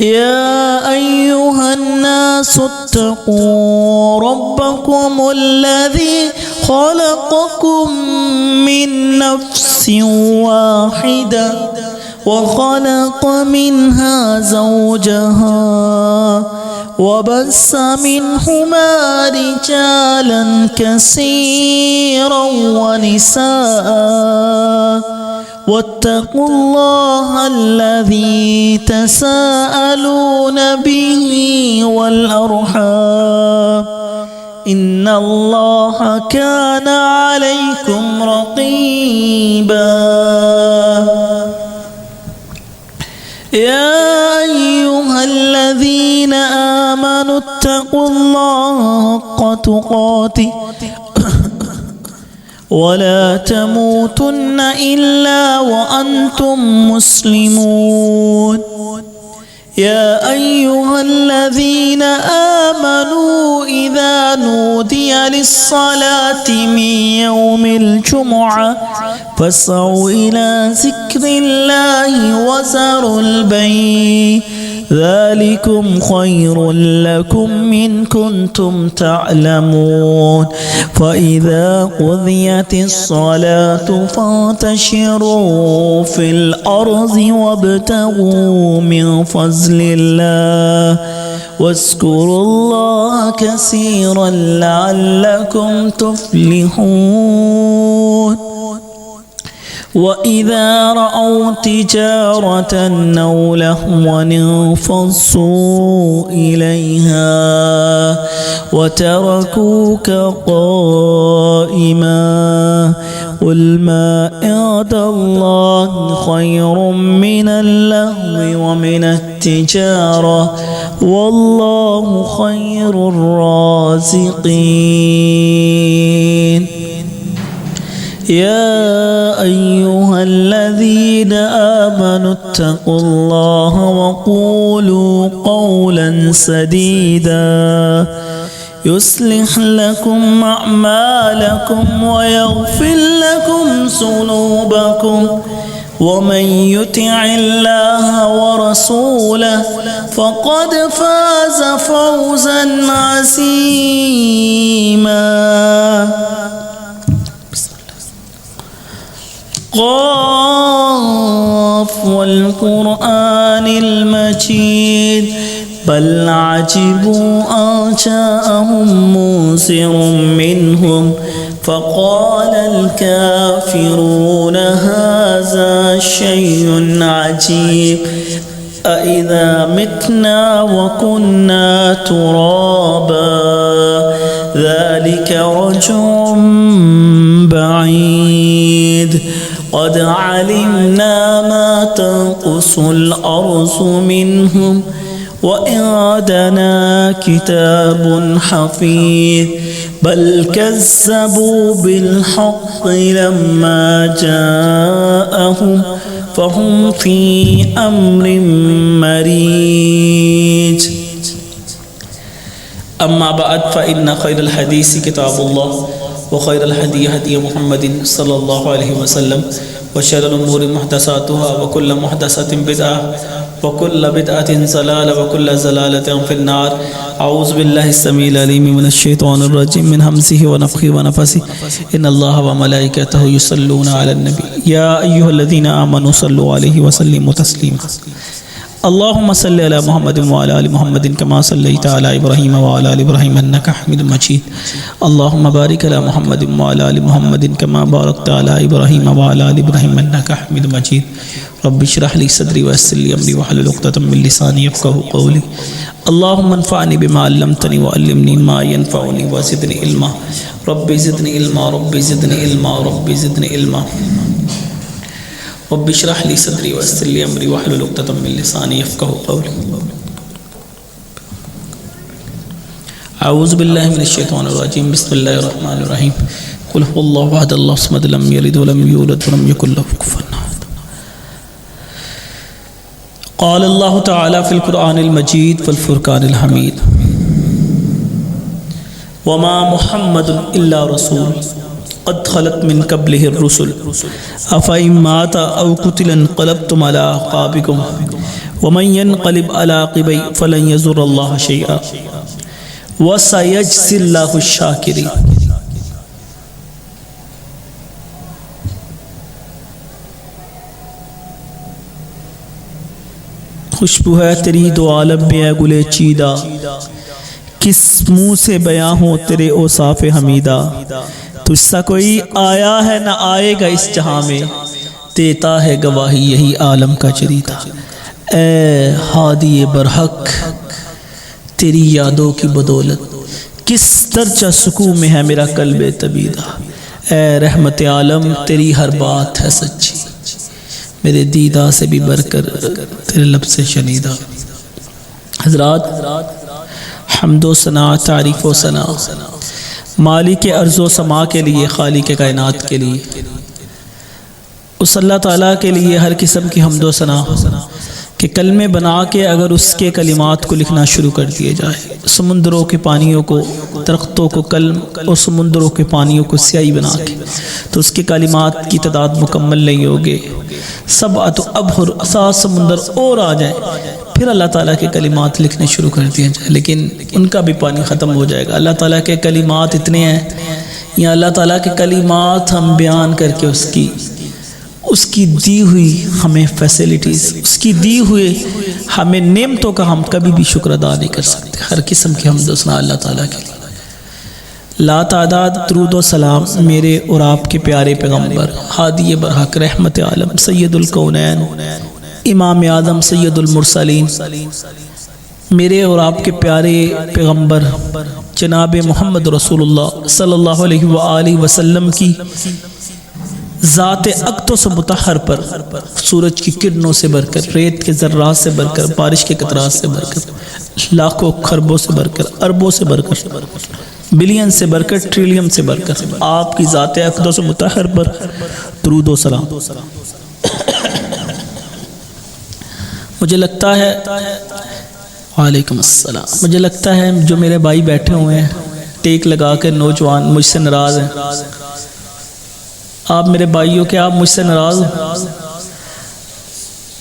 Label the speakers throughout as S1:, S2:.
S1: يا أيها الناس اتقوا ربكم الذي خلقكم من نفس واحدة وخلق منها زوجها وبث منهما رجالا كثيرا ونساء واتقوا الله الذي تساءلون به والأرحام إن الله كان عليكم رقيبا يا أيها الذين آمنوا اتقوا الله حق تقاته ولا تموتن إلا وأنتم مسلمون يا أيها الذين آمنوا إذا نودي للصلاة من يوم الجمعة فاسعوا إلى ذكر الله وذروا البيع ذلكم خير لكم إن كنتم تعلمون فإذا قضيت الصلاة فانتشروا في الأرض وابتغوا من فضل الله واذكروا الله كثيرا لعلكم تفلحون وإذا رأوا تجارة أو لهوا انفضوا إليها وتركوك قائما قل ما عند الله خير من اللهو ومن التجارة والله خير الرازقين يا أيها الذين آمنوا اتقوا الله وقولوا قولا سديدا يصلح لكم أعمالكم ويغفر لكم ذنوبكم ومن يطع الله ورسوله فقد فاز فوزا عظيما قاف والقرآن المجيد بل عجبوا أن جاءهم منذر منهم فقال الكافرون هذا شيء عجيب أإذا متنا وكنا ترابا ذلك رجع بعيد قد علمنا ما تنقص الأرض منهم وعندنا كتاب حفيظ بل كذبوا بالحق لما جاءهم فهم في أمر مريج أما بعد فإن خير الحديث كتاب الله وخير الهدي هدي محمد صلى الله عليه وسلم وشر الأمور محدثاتها وكل محدثة بدعة وكل بدعة ضلالة وكل ضلالة في النار أعوذ بالله السميع العليم من الشيطان الرجيم من همزه ونفخه ونفثه إن الله وملائكته يصلون على النبي يا أيها الذين آمنوا صلوا عليه وسلموا تسليما اللهم صل على محمد وعلى آل محمد كما صليت على إبراهيم وعلى آل إبراهيم إنك حميد مجيد اللهم بارك على محمد وعلى آل محمد كما باركت على إبراهيم وعلى آل إبراهيم إنك حميد مجيد رب اشرح لي صدري ويسر لي أمري واحلل عقدة من لساني يفقهوا قولي اللهم انفعني بما علمتني وعلمني ما ينفعني وزدني علما رب زدني علما رب زدني علما رب زدني علما رب اشرح لي صدري ويسر لي امري واحلل عقدة من لساني يفقهوا قولي اعوذ بالله من الشيطان الرجيم بسم الله الرحمن الرحيم قل هو الله احد الله الصمد لم يلد ولم يولد ولم يكن له كفوا احد قال الله تعالى في القرآن المجيد والفرقان الحميد وما محمد الا رسول قد خلت من قبله الرسل أفإن مات أو قتل انقلبتم على أعقابكم وَمَن يَنْقَلِبْ عَلَىٰ عَقِبَيْهِ فَلَن يَضُرَّ اللَّهَ شَيْئًا وَسَيَجْزِي اللَّهُ الشَّاكِرِينَ۔ خوشبو ہے تیری دو عالم میں اے گلے چیدہ، کس منہ سے بیاں ہو تیرے اوصاف حمیدہ۔ تجھ سا کوئی آیا ہے نہ آئے گا اس جہاں میں، دیتا ہے گواہی یہی عالم کا چریدہ۔ اے ہادی برحق تیری یادوں کی بدولت، کس درجہ سکون میں ہے میرا قلب طبیدہ۔ اے رحمت عالم تیری ہر بات ہے سچی، میرے دیدہ سے بھی بڑھ کر تیرے لب سے شنیدہ۔ حضرات، حمد و ثنا، تعریف و ثنا مالک ارض و سما کے لیے، خالق کائنات کے لیے، اس اللہ تعالیٰ کے لیے ہر قسم کی حمد و ثنا کہ کلمے بنا کے اگر اس کے کلمات کو لکھنا شروع کر دیے جائے، سمندروں کے پانیوں کو، درختوں کو قلم اور سمندروں کے پانیوں کو سیاہی بنا کے، تو اس کے کلمات کی تعداد مکمل نہیں ہوگی۔ سبعۃ ابحر، 7 سمندر اور آ جائیں، پھر اللہ تعالیٰ کے کلمات لکھنے شروع کر دیے جائیں، لیکن ان کا بھی پانی ختم ہو جائے گا۔ اللہ تعالیٰ کے کلمات اتنے ہیں، یا اللہ تعالیٰ کے کلمات ہم بیان کر کے اس کی دی ہوئی ہمیں فیسلٹیز، اس کی دی ہوئی ہمیں نعمتوں کا ہم کبھی بھی شکر ادا نہیں کر سکتے۔ ہر قسم کی حمد و ثنا اللہ تعالیٰ کے لیے۔ لا تعداد درود و سلام میرے اور آپ کے پیارے پیغمبر ہادی برحق رحمت عالم سید الکونین امام اعظم سید المرسلین، میرے اور آپ کے پیارے پیغمبر جناب محمد رسول اللہ صلی اللہ علیہ وآلہ وسلم کی ذات اقدس و مطہر پر سورج کی کرنوں سے بڑھ کر، ریت کے ذرات سے بڑھ کر، بارش کے قطرات سے بڑھ کر، لاکھوں خربوں سے بڑھ کر، اربوں سے بڑھ کر، بلین سے بڑھ کر، ٹریلین سے بڑھ کر آپ کی ذات اقدس و مطہر پر درود و سلام۔ مجھے لگتا ہے، وعلیکم السلام، مجھے لگتا ہے جو میرے بھائی بیٹھے ہوئے ہیں ٹیک لگا کے، نوجوان مجھ سے ناراض ہیں۔ آپ میرے بھائیوں کہ آپ مجھ سے ناراض ہو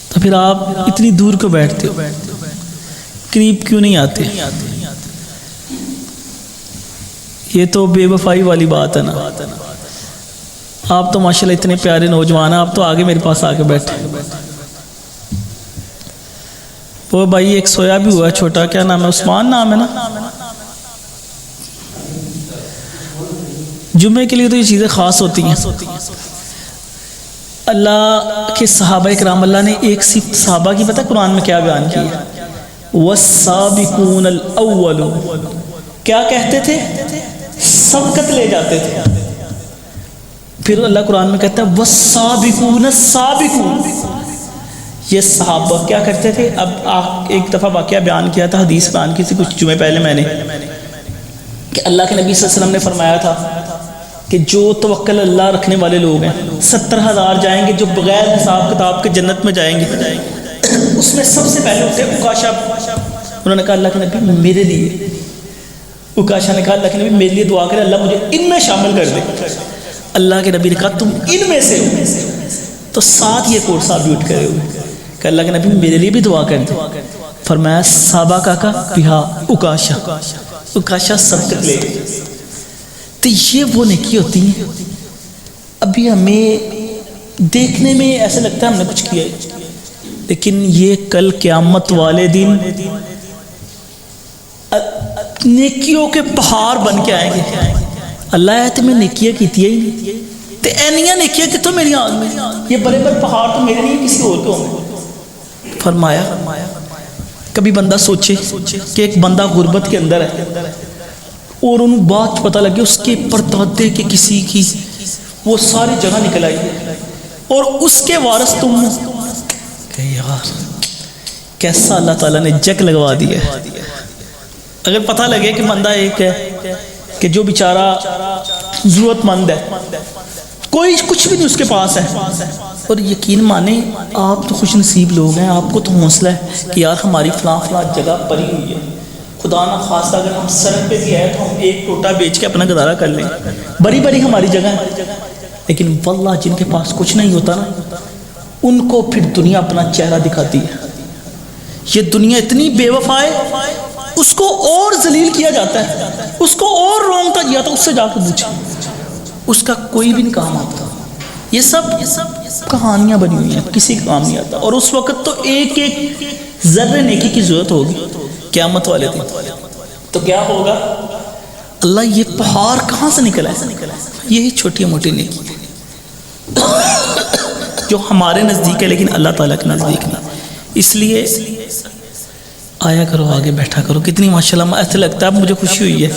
S1: تو پھر آپ اتنی دور کو بیٹھتے ہو، قریب کیوں نہیں آتے؟ یہ تو بے وفائی والی بات ہے نا۔ آپ تو ماشاءاللہ اتنے پیارے نوجوان ہیں، آپ تو آگے میرے پاس آ کے بیٹھے۔ وہ بھائی ایک سویا بھی ہوا ہے چھوٹا، کیا نام ہے؟ عثمان نام ہے نا۔ جمعے کے لیے تو یہ چیزیں خاص ہوتی ہیں۔ اللہ کے صحابہ کرام، اللہ نے ایک صحابہ کی پتہ قرآن میں کیا بیان کی ہے؟ والسابقون الاول، کیا کہتے تھے؟ سبقت لے جاتے تھے۔ پھر اللہ قرآن میں کہتا ہے والسابقون السابقون، یہ صحابہ کیا کرتے تھے؟ اب ایک دفعہ واقعہ بیان کیا تھا، حدیث بیان کی تھی کچھ جمعے پہلے میں نے، کہ اللہ کے نبی صلی اللہ علیہ وسلم نے فرمایا تھا کہ جو توکل اللہ رکھنے والے لوگ ہیں 70,000 جائیں گے جو بغیر حساب کتاب کے جنت میں جائیں گے۔ اس میں سب سے پہلے اٹھے عکاشہ، انہوں نے کہا اللہ کے نبی میرے لیے، عکاشہ نے کہا اللہ کے نبی میرے لیے دعا کرے اللہ مجھے ان میں شامل کر دے۔ اللہ کے نبی نے کہا تم ان میں سے ہو، تو 7 یہ کورس آپ بھی اٹھ کرے ہوئے کہ اللہ کے نبی میرے لیے بھی دعا کر دے۔ فرمایا صحابہ کا بہا عکاشہ سبقت لے گئے۔ تو یہ وہ نیکی ہوتی ہیں، ابھی ہمیں دیکھنے میں ایسا لگتا ہے ہم نے کچھ کیا ہے، لیکن یہ کل قیامت والے دن نیکیوں کے پہاڑ بن کے آئیں گے۔ اللہ ہے تمہیں نیکیاں کیتی ہے تو اینیاں نیکیاں کتوں میری آنکھ میں، یہ بڑے بڑے پہاڑ تو میرے نہیں کسی اور کو ہوں۔ فرمایا کبھی بندہ سوچے کہ ایک بندہ غربت کے اندر ہے اور انہوں بات پتہ لگے اس کے پردادے کے کسی کی وہ ساری جگہ نکل آئی اور اس کے وارث تم کہ یار کیسا اللہ تعالیٰ نے جک لگوا دیا ہے۔ اگر پتہ لگے کہ بندہ ایک ہے کہ جو بیچارہ ضرورت مند ہے، کوئی کچھ بھی نہیں اس کے پاس ہے، اور یقین مانے آپ تو خوش نصیب لوگ ہیں، آپ کو تو حوصلہ ہے کہ یار ہماری فلاں جگہ پری ہوئی ہے، خدا نہ خواستہ اگر ہم سڑک پہ بھی آئے تو ہم ایک ٹوٹا بیچ کے اپنا گزارا کر لیں، بڑی ہماری جگہ ہے۔ لیکن واللہ جن کے پاس کچھ نہیں ہوتا نا، ان کو پھر دنیا اپنا چہرہ دکھاتی ہے۔ یہ دنیا اتنی بے وفا ہے، اس کو اور ذلیل کیا جاتا ہے، اس کو اور رونگتا جاتا ہے، اس سے جا کے پوچھیں، اس کا کوئی بھی نہیں کام آتا۔ یہ سب کہانیاں بنی ہوئی ہیں، کسی کام نہیں آتا۔ اور اس وقت تو ایک ایک ذرے نیکی کی ضرورت ہوگی قیامت والے دن۔ تو کیا ہوگا؟ اللہ یہ پہاڑ کہاں سے نکلا ہے؟ یہی چھوٹی موٹی نیکی جو ہمارے نزدیک ہے لیکن اللہ تعالیٰ کے نزدیک نہیں۔ اس لیے آیا کرو، آگے بیٹھا کرو۔ کتنی ماشاءاللہ ایسے لگتا ہے، اب مجھے خوشی ہوئی ہے،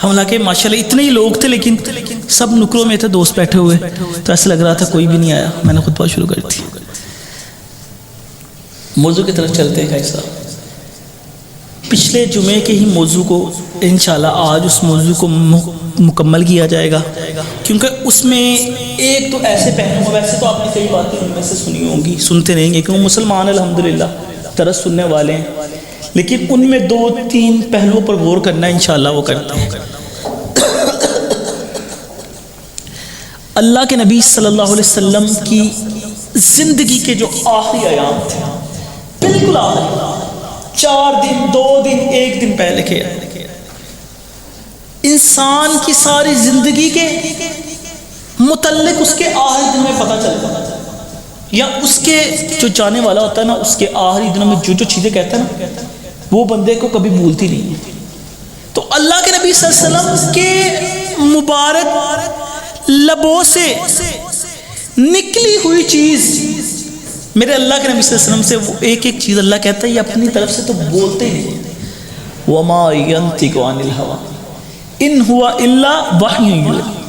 S1: ہم حالانکہ ماشاءاللہ اتنے ہی لوگ تھے لیکن سب نکروں میں تھے، دوست بیٹھے ہوئے، تو ایسا لگ رہا تھا کوئی بھی نہیں آیا۔ میں نے خطبہ شروع کر دی۔ موضوع کی طرف چلتے ہیں بھائی صاحب۔ پچھلے جمعے کے ہی موضوع کو انشاءاللہ آج اس موضوع کو مکمل کیا جائے گا، کیونکہ اس میں ایک تو ایسے پہلو ہیں، ویسے تو آپ نے کئی باتیں ان میں سے سنی ہوں گی، سنتے رہیں گے، کیونکہ مسلمان الحمدللہ درس سننے والے ہیں، لیکن ان میں 2-3 پہلوؤں پر غور کرنا ہے، انشاءاللہ وہ کرتے ہیں۔ اللہ کے نبی صلی اللہ علیہ وسلم کی زندگی کے جو آخری ایام تھے، بالکل آخری، 4 دن 2 دن 1 دن پہلے کے، انسان کی ساری زندگی کے متعلق اس کے آخری دن میں پتہ چلتا ہے، یا اس کے جو جانے والا ہوتا ہے نا، اس کے آخری دنوں میں جو چیزیں کہتا ہے نا، وہ بندے کو کبھی بھولتی نہیں ہے۔ تو اللہ کے نبی صلی اللہ علیہ وسلم کے مبارک لبوں سے نکلی ہوئی چیز، میرے اللہ کے نبی صلی اللہ علیہ وسلم سے وہ ایک ایک چیز اللہ کہتا ہے، یہ اپنی طرف سے تو بولتے ہی نہیں۔ وَمَا يَنْطِقُ عَنِ الْهَوَىٰ إِنْ هُوَ إِلَّا وَحْيٌ يُوحَىٰ۔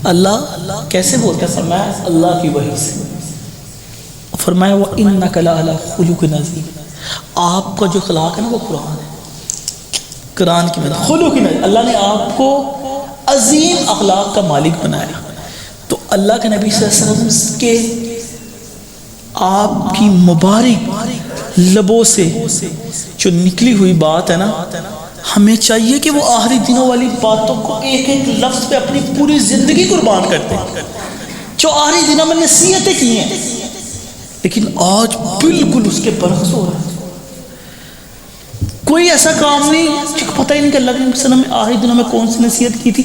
S1: اللہ کیسے بولتا ہے؟ فرمایا اللہ کی وحی سے، فرمایا وَإِنَّكَ لَعَلَىٰ خُلُقٍ عَظِيمٍ۔ آپ کا جو اخلاق ہے نا وہ قرآن ہے، قرآن کی مدد خلق کی مدد، اللہ نے آپ کو عظیم اخلاق کا مالک بنایا۔ تو اللہ کے نبی صلی اللہ علیہ وسلم کے آپ کی مبارک لبوں سے جو نکلی ہوئی بات ہے نا، ہمیں چاہیے کہ وہ آخری دنوں والی باتوں کو ایک ایک لفظ پہ اپنی پوری زندگی قربان کرتے ہیں، جو آخری دنوں میں نصیحتیں کی ہیں، لیکن آج بالکل اس کے برعکس ہو رہا ہے۔ کوئی ایسا کام نہیں، پتہ ہی نہیں کہ اللہ کے نبی صلی اللہ علیہ وسلم نے آخری دنوں میں کون سی نصیحت کی تھی،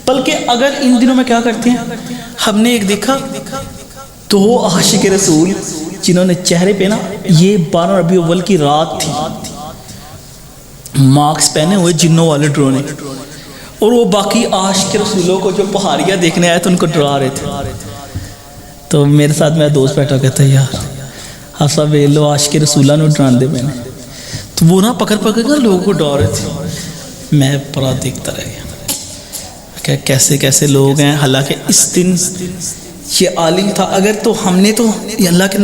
S1: بلکہ اگر ان دنوں میں کیا کرتے ہیں، ہم نے ایک دیکھا 2 عاشق رسول جنہوں نے چہرے پہ نا، یہ 12 ربیع الاول کی رات تھی، ماسک پہنے ہوئے جنوں والے ڈرونے، اور وہ باقی عاشق رسولوں کو جو پہاڑیاں دیکھنے آئے تو ان کو ڈرا رہے تھے۔ تو میرے ساتھ میرا دوست بیٹھا کہتا ہے یار ہسا ویلو عاشق رسولہ نو ڈران دے میں نے، تو وہ نا پکڑ کر لوگوں کو ڈرا رہے تھے۔ میں پورا دیکھتا رہ گیا کہ کیسے کیسے لوگ ہیں، حالانکہ اس دن یہ عالم تھا۔ اگر تو ہم نے تو اللہ کے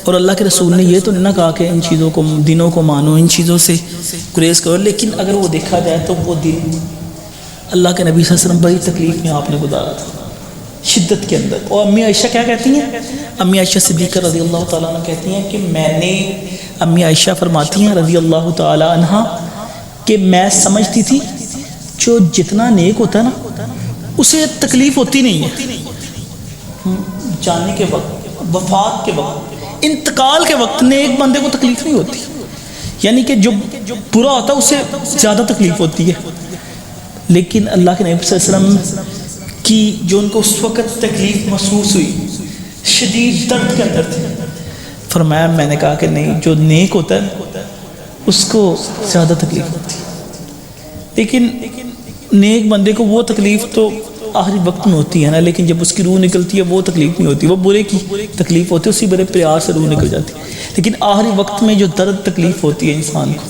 S1: اور اللہ کے رسول نے یہ تو نہ کہا کہ ان چیزوں کو، دنوں کو مانو، ان چیزوں سے گریز کرو، لیکن اگر وہ دیکھا جائے تو وہ دن اللہ کے نبی صلی اللہ علیہ وسلم بڑی تکلیف میں آپ نے گزارا تھا، شدت کے اندر۔ اور امی عائشہ کیا کہتی ہیں؟ امی عائشہ صدیقہ رضی اللہ تعالیٰ عنہ کہتی ہیں کہ میں نے، امی عائشہ فرماتی ہیں رضی اللہ تعالیٰ عنہ کہ میں سمجھتی تھی جو جتنا نیک ہوتا ہے نا اسے تکلیف ہوتی نہیں ہے، جانے کے وقت، وفات کے وقت، انتقال کے وقت نیک بندے کو تکلیف نہیں ہوتی، یعنی کہ جو برا ہوتا ہے اسے زیادہ تکلیف ہوتی ہے۔ لیکن اللہ کے نبی صلی اللہ علیہ وسلم کی جو ان کو اس وقت تکلیف محسوس ہوئی، شدید درد کے اندر تھے، فرمایا میں نے کہا کہ نہیں، جو نیک ہوتا ہے اس کو زیادہ تکلیف ہوتی ہے، لیکن نیک بندے کو وہ تکلیف تو آخری وقت میں ہوتی ہے نا، لیکن جب اس کی روح نکلتی ہے وہ تکلیف نہیں ہوتی، وہ برے کی تکلیف ہوتی ہے، اسی برے پیار سے روح نکل جاتی ہے، لیکن آخری وقت میں جو درد تکلیف ہوتی ہے انسان کو،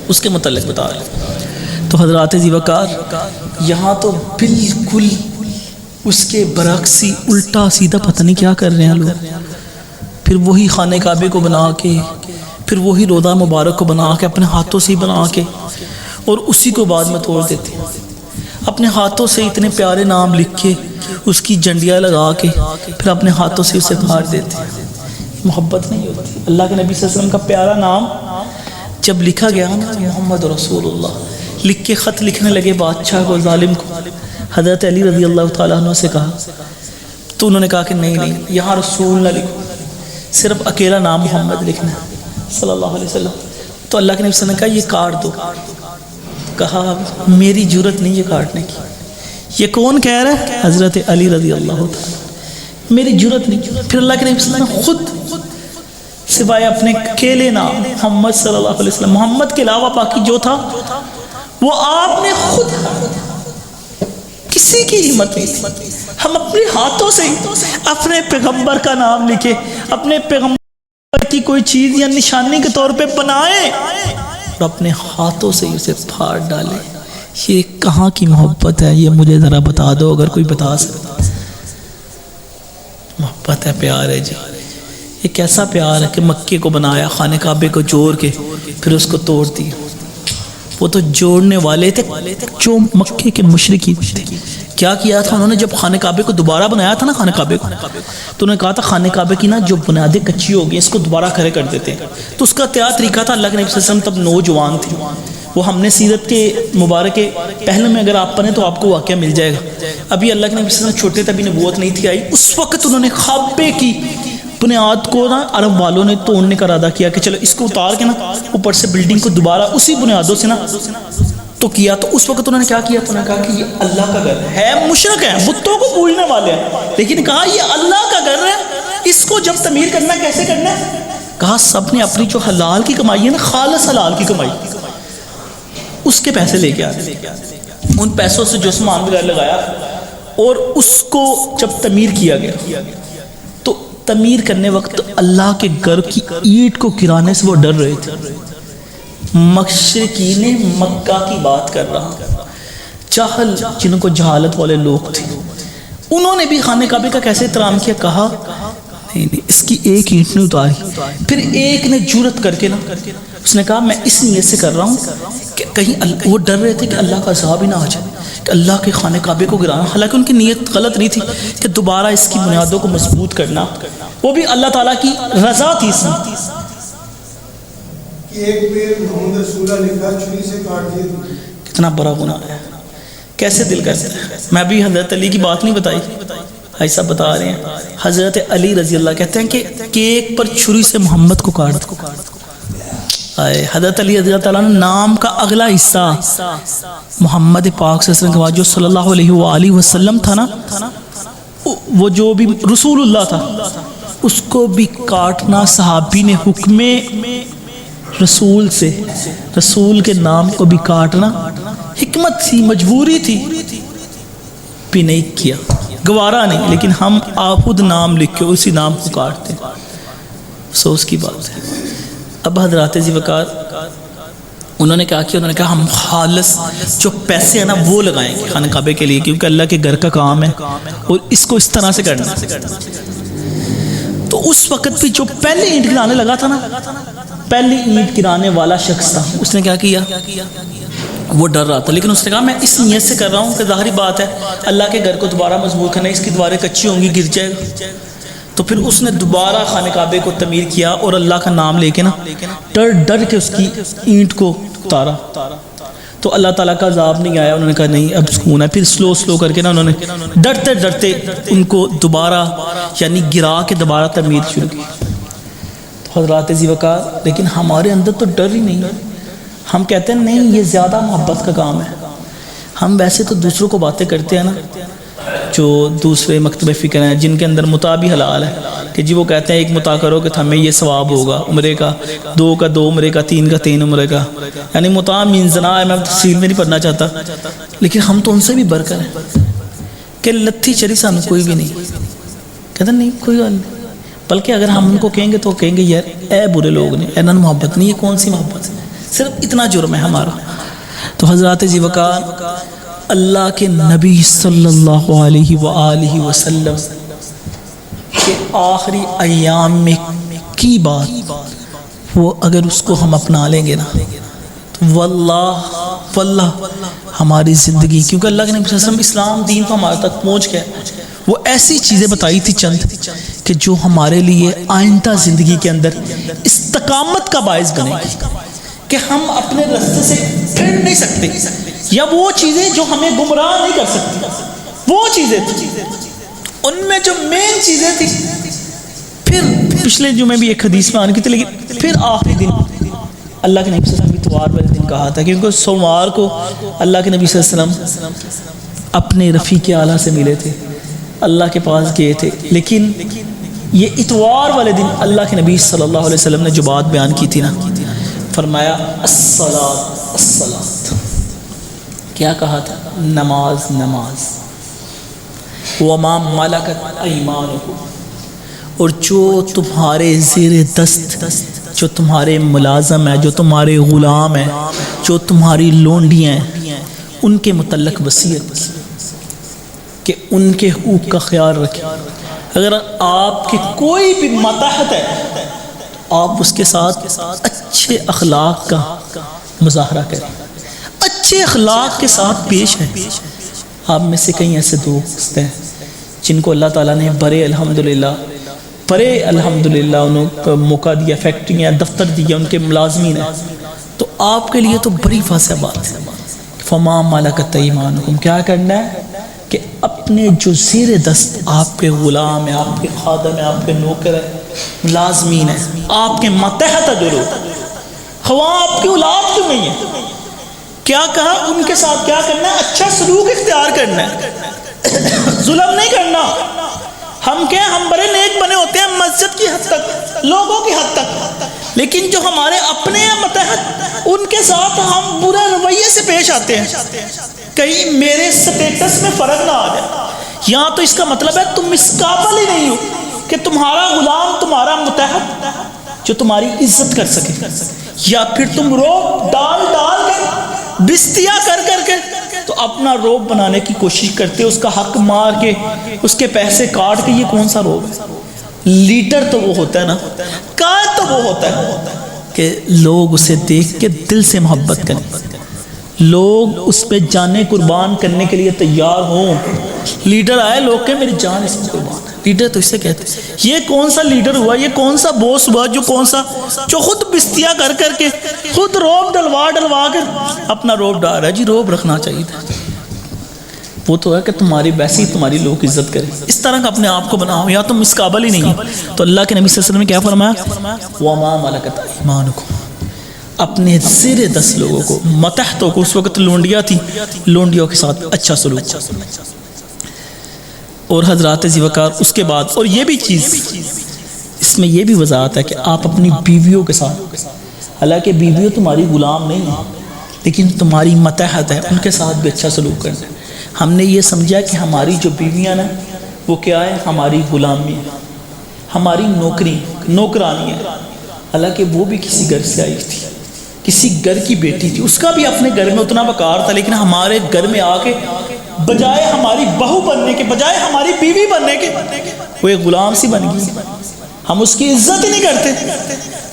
S1: اس کے متعلق بتا رہے ہیں۔ تو حضرات زیوکار یہاں تو بالکل اس کے برعکس ہی الٹا سیدھا پتہ نہیں کیا کر رہے ہیں لوگ، پھر وہی خانہ کعبے کو بنا کے، پھر وہی روضہ مبارک کو بنا کے، اپنے ہاتھوں سے ہی بنا کے، اور اسی کو بعد میں توڑ دیتے ہیں، اپنے ہاتھوں سے اتنے پیارے نام لکھ کے، اس کی جھنڈیاں لگا کے، پھر اپنے ہاتھوں سے اسے کاٹ دیتے ہیں۔ محبت نہیں ہوتی۔ اللہ کے نبی صلی اللہ علیہ وسلم کا پیارا نام جب لکھا گیا نا، محمد رسول اللہ لکھ کے خط لکھنے لگے بادشاہ کو، ظالم کو، حضرت علی رضی اللہ تعالیٰ عنہ سے کہا، تو انہوں نے کہا کہ نہیں، یہاں رسول نہ لکھو، صرف اکیلا نام محمد لکھنا ہے۔ صلی اللہ علیہ وسلم. تو اللہ کے نبی صلی اللہ علیہ وسلم نے کہا یہ کاٹ دو. کہا میری جرت نہیں یہ کاٹنے کی. یہ کون کہہ رہا ہے؟ حضرت علی رضی اللہ تعالیٰ. میری جرت نہیں. پھر اللہ کے نبی صلی اللہ علیہ وسلم خود سوائے اپنے اکیلے نام محمد صلی اللہ علیہ وسلم، محمد کے علاوہ باقی جو تھا وہ آپ نے خود، کسی کی ہمت نہیں تھی. ہم اپنے ہاتھوں سے اپنے پیغمبر کا نام لکھے، اپنے پیغمبر کی کوئی چیز یا نشانی کے طور پہ بنائیں اور اپنے ہاتھوں سے اسے پھاڑ ڈالیں. یہ کہاں کی محبت ہے؟ یہ مجھے ذرا بتا دو اگر کوئی بتا سکتا. محبت ہے، پیار ہے جی. یہ کیسا پیار ہے کہ مکے کو بنایا، خانہ کعبے کو جوڑ کے پھر اس کو توڑ دیا. وہ تو جوڑنے والے تھے جو مکے کے مشرکی تھے. کیا کیا تھا انہوں نے؟ جب خانہ کعبے کو دوبارہ بنایا تھا نا، خانہ کعبے کو، تو انہوں نے کہا تھا خانہ کعبے کی نا جو بنیادیں کچی ہو گئی اس کو دوبارہ کھڑے کر دیتے ہیں. تو اس کا کیا طریقہ تھا؟ اللہ کے نبی صلی اللہ علیہ وسلم تب نوجوان تھے. وہ ہم نے سیرت کے مبارک کے پہلے میں اگر آپ پڑھیں تو آپ کو واقعہ مل جائے گا. ابھی اللہ کے نبی صلی اللہ علیہ وسلم چھوٹے تھے، ابھی نبوت نہیں تھی آئی. اس وقت انہوں نے کعبے کی بنیاد کو نا عرب والوں نے توڑنے کا ارادہ کیا کہ چلو اس کو اتار کے نا اوپر سے بلڈنگ کو دوبارہ اسی بنیادوں سے نا تو کیا. تو اس وقت انہوں نے کیا کیا؟ تو انہوں نے کہا کہ یہ اللہ کا گھر ہے. مشرک ہیں، بتوں کو پوجنے والے ہیں، لیکن کہا یہ اللہ کا گھر ہے، اس کو جب تعمیر کرنا کیسے کرنا ہے؟ کہا سب نے اپنی جو حلال کی کمائی ہے نا، خالص حلال کی کمائی، اس کے پیسے لے کے آئے. ان پیسوں سے جو سامان وغیرہ لگایا اور اس کو جب تعمیر کیا گیا تو تعمیر کرنے وقت اللہ کے گھر کی اینٹ کو گرانے سے وہ ڈر رہے تھے. مشرکین مکہ کی بات کر رہا، جاہل جنہوں کو جہالت والے لوگ تھے، انہوں نے بھی خانہ کعبے کا کیسے احترام کیا؟ کہا نہیں اس کی ایک اینٹ نہیں اتاری. پھر ایک نے جرت کر کے نا اس نے کہا میں اس نیت سے کر رہا ہوں کہ کہیں وہ ڈر رہے تھے کہ اللہ کا عذاب ہی نہ آ جائے کہ اللہ کے خانہ کعبے کو گرانا. حالانکہ ان کی نیت غلط نہیں تھی کہ دوبارہ اس کی بنیادوں کو مضبوط کرنا، وہ بھی اللہ تعالیٰ کی رضا تھی. اس میں
S2: ایک پیر محمد رسول اللہ لکھا چھری سے کاٹ دیا.
S1: کتنا بڑا گناہ ہے، کیسے دل کرتا ہے. میں بھی حضرت علی کی بات نہیں بتائی، ایسا بتا رہے ہیں. حضرت علی رضی اللہ کہتے ہیں کہ کیک پر چھری سے محمد کو کاٹ دو. حضرت علی رضی اللہ تعالیٰ نے نام کا اگلا حصہ محمد پاک صلی اللہ علیہ وسلم جو صلی اللہ علیہ وآلہ وسلم تھا نا، وہ جو بھی رسول اللہ تھا اس کو بھی کاٹنا صحابی نے حکم رسول سے، رسول کے نام کو بھی کاٹنا حکمت تھی، مجبوری تھی، بھی نہیں کیا، گوارا نہیں. لیکن ہم آخود نام لکھ کے اسی نام کو کاٹتے ہیں. افسوس کی بات ہے. اب حضرات ذی وقار انہوں نے کہا کہ انہوں نے کہا ہم خالص جو پیسے ہیں نا وہ لگائیں گے خانہ کعبے کے لیے، کیونکہ اللہ کے گھر کا کام ہے اور اس کو اس طرح سے کرنا. تو اس وقت بھی جو پہلے اینٹ گرانے لگا تھا نا، پہلی اینٹ گرانے والا شخص تھا، اس نے کیا کیا؟ وہ ڈر رہا تھا، لیکن اس نے کہا میں اس نیت سے کر رہا ہوں کہ ظاہری بات ہے اللہ کے گھر کو دوبارہ مضبوط کرنا، اس کی دیواریں کچی ہوں گی، گر جائے گا. تو پھر اس نے دوبارہ خانہ کعبے کو تعمیر کیا اور اللہ کا نام لے کے نا ڈر ڈر کے اس کی اینٹ کو اتارا. تو اللہ تعالیٰ کا عذاب نہیں آیا. انہوں نے کہا نہیں اب سکون ہے. پھر سلو کر کے نا انہوں نے ڈرتے ڈرتے ان کو دوبارہ یعنی گرا کے دوبارہ تعمیر شروع کی. تو حضرات ذی وقار لیکن ہمارے اندر تو ڈر ہی نہیں ہے. ہم کہتے ہیں نہیں یہ زیادہ محبت کا کام ہے. ہم ویسے تو دوسروں کو باتیں کرتے ہیں نا جو دوسرے مکتب فکر ہیں جن کے اندر متع بھی حلال ہے کہ جی وہ کہتے ہیں ایک متع کرو کہ ہمیں یہ ثواب ہوگا عمرے کا، 2 کا 2 عمرے کا، 3 کا 3 عمرے کا، یعنی متع مین زنا ہے. میں تفصیل میں نہیں پڑھنا چاہتا، لیکن ہم تو ان سے بھی برکر ہیں کہ لتھی چری سانو کوئی بھی نہیں کہتے نہیں کوئی گل نہیں. بلکہ اگر ہم ان کو کہیں گے تو کہیں گے یار اے برے لوگ نے، اے نن محبت نہیں، یہ کون سی محبت ہے، صرف اتنا جرم ہے ہمارا. تو حضرات ذی وقار اللہ کے نبی صلی اللہ علیہ وآلہ وسلم کے آخری ایام میں کی بات وہ اگر اس کو ہم اپنا لیں گے نا تو واللہ ہماری زندگی، کیونکہ اللہ کے نبی صلی اللہ علیہ وسلم اسلام دین تو ہمارے تک پہنچ گیا، وہ ایسی چیزیں بتائی تھی چند کہ جو ہمارے لیے آئندہ زندگی کے اندر استقامت کا باعث بنے گی کہ ہم اپنے راستے سے پھر نہیں سکتے، یا وہ چیزیں جو ہمیں گمراہ نہیں کر سکتی وہ چیزیں تھیں. ان میں جو مین چیزیں تھیں پچھلے جمعے بھی ایک حدیث میں آنے کی تھی، لیکن پھر آخری دن اللہ کے نبی صلی اللہ علیہ وسلم اتوار والے دن کہا تھا، کیونکہ سوموار کو اللہ کے نبی صلی اللہ علیہ وسلم اپنے رفیق اعلیٰ سے ملے تھے، اللہ کے پاس گئے تھے، لیکن یہ اتوار والے دن اللہ کے نبی صلی اللہ علیہ وسلم نے جو بات بیان کی تھی نا، فرمایا الصلاۃ الصلاۃ، کیا کہا تھا؟ نماز نماز، وما ملکت ایمانکم، اور جو تمہارے زیر دست، جو تمہارے ملازم ہیں، جو تمہارے غلام ہیں، جو تمہاری لونڈیاں ہیں، ان کے متعلق وصیت کہ ان کے حقوق کا خیال رکھیں۔ اگر آپ کی کوئی بھی ماتحت ہے آپ اس کے ساتھ اچھے اخلاق کا مظاہرہ کریں، اچھے اخلاق کے ساتھ پیش ہیں۔ آپ میں سے کئی ایسے دوست ہیں جن کو اللہ تعالیٰ نے بڑے الحمدللہ انہوں کو موقع دیا، فیکٹریاں دفتر دیا، ان کے ملازمین ہیں، تو آپ کے لیے تو بڑی واضح بات ہے، فما ملکت ایمانکم، کیا کرنا ہے کہ اپنے جو زیر دست آپ کے غلام ہیں، آپ کے خادم ہیں، آپ کے نوکر ہیں، ملازمین ہیں، آپ کے ماتحت جو لوگ، خواہ آپ کی اولاد کیوں نہیں ہے، کیا کہا ان کے ساتھ کیا کرنا ہے؟ اچھا سلوک اختیار کرنا ہے، ظلم نہیں کرنا۔ ہم کیا ہم بڑے نیک بنے ہوتے ہیں مسجد کی حد تک، لوگوں کی حد تک، لیکن جو ہمارے اپنے ہیں ماتحت ان کے ساتھ ہم برے رویے سے پیش آتے ہیں، کہیں میرے سٹیٹس میں فرق نہ آ جائے۔ یہاں تو اس کا مطلب ہے تم اس قابل ہی نہیں ہو کہ تمہارا غلام تمہارا ماتحت جو تمہاری عزت کر سکے، یا پھر تم روب ڈال کے بستیا کر کے تو اپنا روب بنانے کی کوشش کرتے، اس کا حق مار کے، اس کے پیسے کاٹ کے۔ یہ کون سا روب ہے؟ لیڈر تو وہ ہوتا ہے نا، قائد تو وہ ہوتا ہے کہ لوگ اسے دیکھ کے دل سے محبت کریں، لوگ اس پہ جانیں قربان کرنے کے لیے تیار ہوں۔ لیڈر آئے لوگ کہ میری جان اس میں قربان ہے، لیڈر تو اسے کہتے ہیں۔ یہ کون سا لیڈر ہوا، یہ کون سا بوس ہوا جو خود بستیا کر کے خود روب ڈلوا کر اپنا روب ڈال رہا ہے؟ جی روب رکھنا چاہیے تھا، وہ تو ہے کہ تمہاری ویسی تمہاری لوگ عزت کریں، اس طرح کا اپنے آپ کو بناؤ، یا تم اس قابل ہی نہیں۔ تو اللہ کے نبی صلی اللہ علیہ وسلم نے کیا فرمایا؟ وما ملکت ایمانکم، اپنے زیر دست لوگوں کو، ماتحتوں کو، اس وقت لونڈیاں تھی، لونڈیوں کے ساتھ اچھا سلوک۔ اور حضرات ذی وقار اس کے بعد، اور یہ بھی چیز اس میں یہ بھی وضاحت ہے کہ آپ اپنی بیویوں کے ساتھ، حالانکہ بیویوں تمہاری غلام نہیں ہیں لیکن تمہاری ماتحت ہے، ان کے ساتھ بھی اچھا سلوک کرنا ہے۔ ہم نے یہ سمجھا کہ ہماری جو بیویاں ہیں وہ کیا ہے؟ ہماری غلامی ہے، ہماری نوکرانی ہے، حالانکہ وہ بھی کسی گھر سے آئی تھی، کسی گھر کی بیٹی تھی، اس کا بھی اپنے گھر میں اتنا وقار تھا، لیکن ہمارے گھر میں آ کے بجائے ہماری بہو بننے کے، بجائے ہماری بیوی بننے کے، وہ ایک غلام سی بن گئی۔ ہم اس کی عزت ہی نہیں کرتے،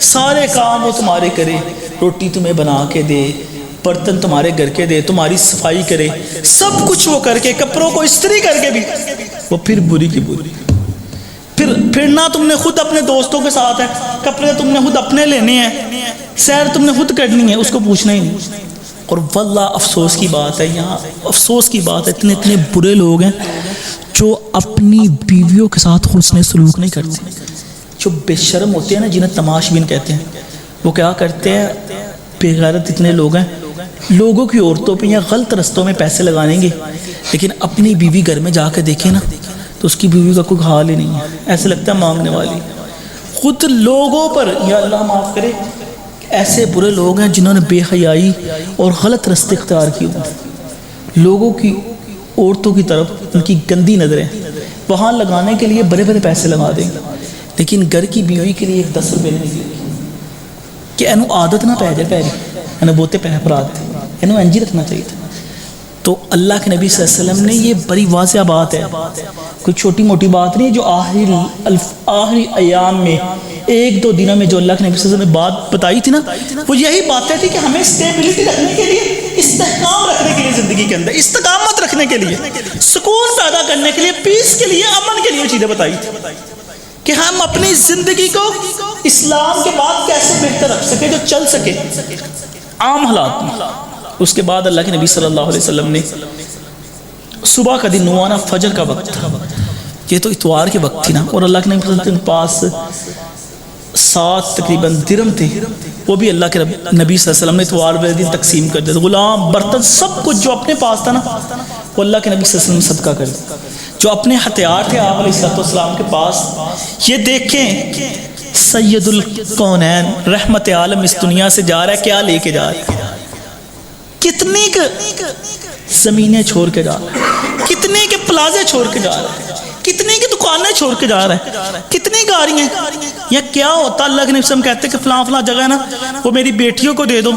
S1: سارے کام وہ تمہارے کرے، روٹی تمہیں بنا کے دے، برتن تمہارے گھر کے دے، تمہاری صفائی کرے، سب کچھ وہ کر کے، کپڑوں کو استری کر کے بھی وہ پھر بری کی بری، پھر نہ تم نے خود اپنے دوستوں کے ساتھ ہے، کپڑے تم نے خود اپنے لینے ہیں، سیر تم نے خود کرنی ہے، اس کو پوچھنا ہی نہیں۔ اور واللہ افسوس کی بات ہے، یہاں افسوس کی بات ہے، اتنے برے لوگ ہیں جو اپنی بیویوں کے ساتھ حسن سلوک نہیں کرتے، جو بے شرم ہوتے ہیں نا، جنہیں تماش بین کہتے ہیں، وہ کیا کرتے ہیں؟ بے غیرت اتنے لوگ ہیں، لوگوں کی عورتوں پہ یا غلط رستوں میں پیسے لگائیں گے، لیکن اپنی بیوی گھر میں جا کے دیکھیں نا تو اس کی بیوی کا کوئی حال ہی نہیں ہے، ایسے لگتا ہے مانگنے والی۔ خود لوگوں پر، یا اللہ معاف کرے، ایسے برے لوگ ہیں جنہوں نے بے حیائی اور غلط رستے اختیار کیے ہوئے، لوگوں کی عورتوں کی طرف ان کی گندی نظریں وہاں لگانے کے لیے بڑے بڑے پیسے لگا دیں گے، لیکن گھر کی بیوی کے لیے 10 روپے نہیں نکلے گی کہ اینو عادت نہ پہ جائے، پیری اینو بوتے پہ پرا دے، اینو انجی رکھنا چاہیے تھا۔ تو اللہ کے نبی صلی اللہ علیہ وسلم نے یہ بڑی واضح بات ہے، کوئی چھوٹی موٹی بات نہیں، جو آخری ایام میں 1-2 دنوں میں جو اللہ کے نبی صلی اللہ علیہ وسلم نے بات بتائی تھی نا، وہ یہی باتیں تھی کہ ہمیں اسٹیبلٹی رکھنے کے لیے، استحکام رکھنے کے لیے، زندگی کے اندر استقامت رکھنے کے لیے، سکون پیدا کرنے کے لیے، پیس کے لیے، امن کے لیے چیزیں بتائی تھی کہ ہم اپنی زندگی کو اسلام کے بعد کیسے بہتر رکھ سکے، جو چل سکے عام حالات میں۔ اس کے بعد اللہ کے نبی صلی اللہ علیہ وسلم نے صبح کا دن نوانا فجر کا وقت تھا، یہ تو اتوار کے وقت تھی نا، اور اللہ کے نبی صلی اللہ علیہ وسلم کے پاس 7 تقریباً درہم تھے، وہ بھی اللہ کے نبی صلی اللہ علیہ وسلم نے اتوار والے دن تقسیم کر دیا. غلام، برتن، سب کچھ جو اپنے پاس تھا نا وہ اللہ کے نبی صلی اللہ علیہ وسلم نے صدقہ کر دیا. جو اپنے ہتھیار تھے آپ علیہ السلام کے پاس، یہ دیکھیں سید الکونین رحمت عالم اس دنیا سے جا رہا ہے، کیا لے کے جا رہا ہے؟ کتنی زمینیں چھوڑ کے جا رہا ہے، کتنے کے پلازے چھوڑ کے جا رہا ہے، کتنے کی دکانیں چھوڑ کے جا رہا ہے، کتنی گاڑیاں. یا کیا ہوتا اللہ کے نبی صلی اللہ علیہ وسلم کہتے کہ فلاں فلاں جگہ ہے نا، وہ میری بیٹیوں کو دے دو.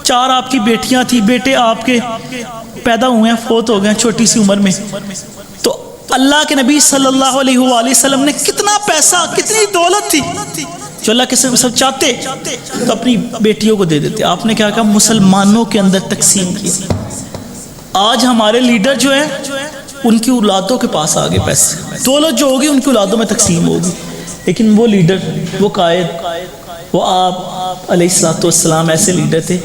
S1: 4 آپ کی بیٹیاں تھی، بیٹے آپ کے پیدا ہوئے ہیں، فوت ہو گئے ہیں چھوٹی سی عمر میں. تو اللہ کے نبی صلی اللہ علیہ وآلہ وسلم نے کتنا پیسہ، کتنی دولت تھی جو اللہ کے سب چاہتے تو اپنی بیٹیوں کو دے دیتے. آپ نے کیا کہا؟ مسلمانوں کے اندر تقسیم کیا. آج ہمارے لیڈر جو ہیں ان کی اولادوں کے پاس آگے پیسے، دولت جو ہوگی ان کی اولادوں میں تقسیم ہوگی. لیکن وہ لیڈر، وہ قائد، وہ آپ علیہ السلام ایسے لیڈر تھے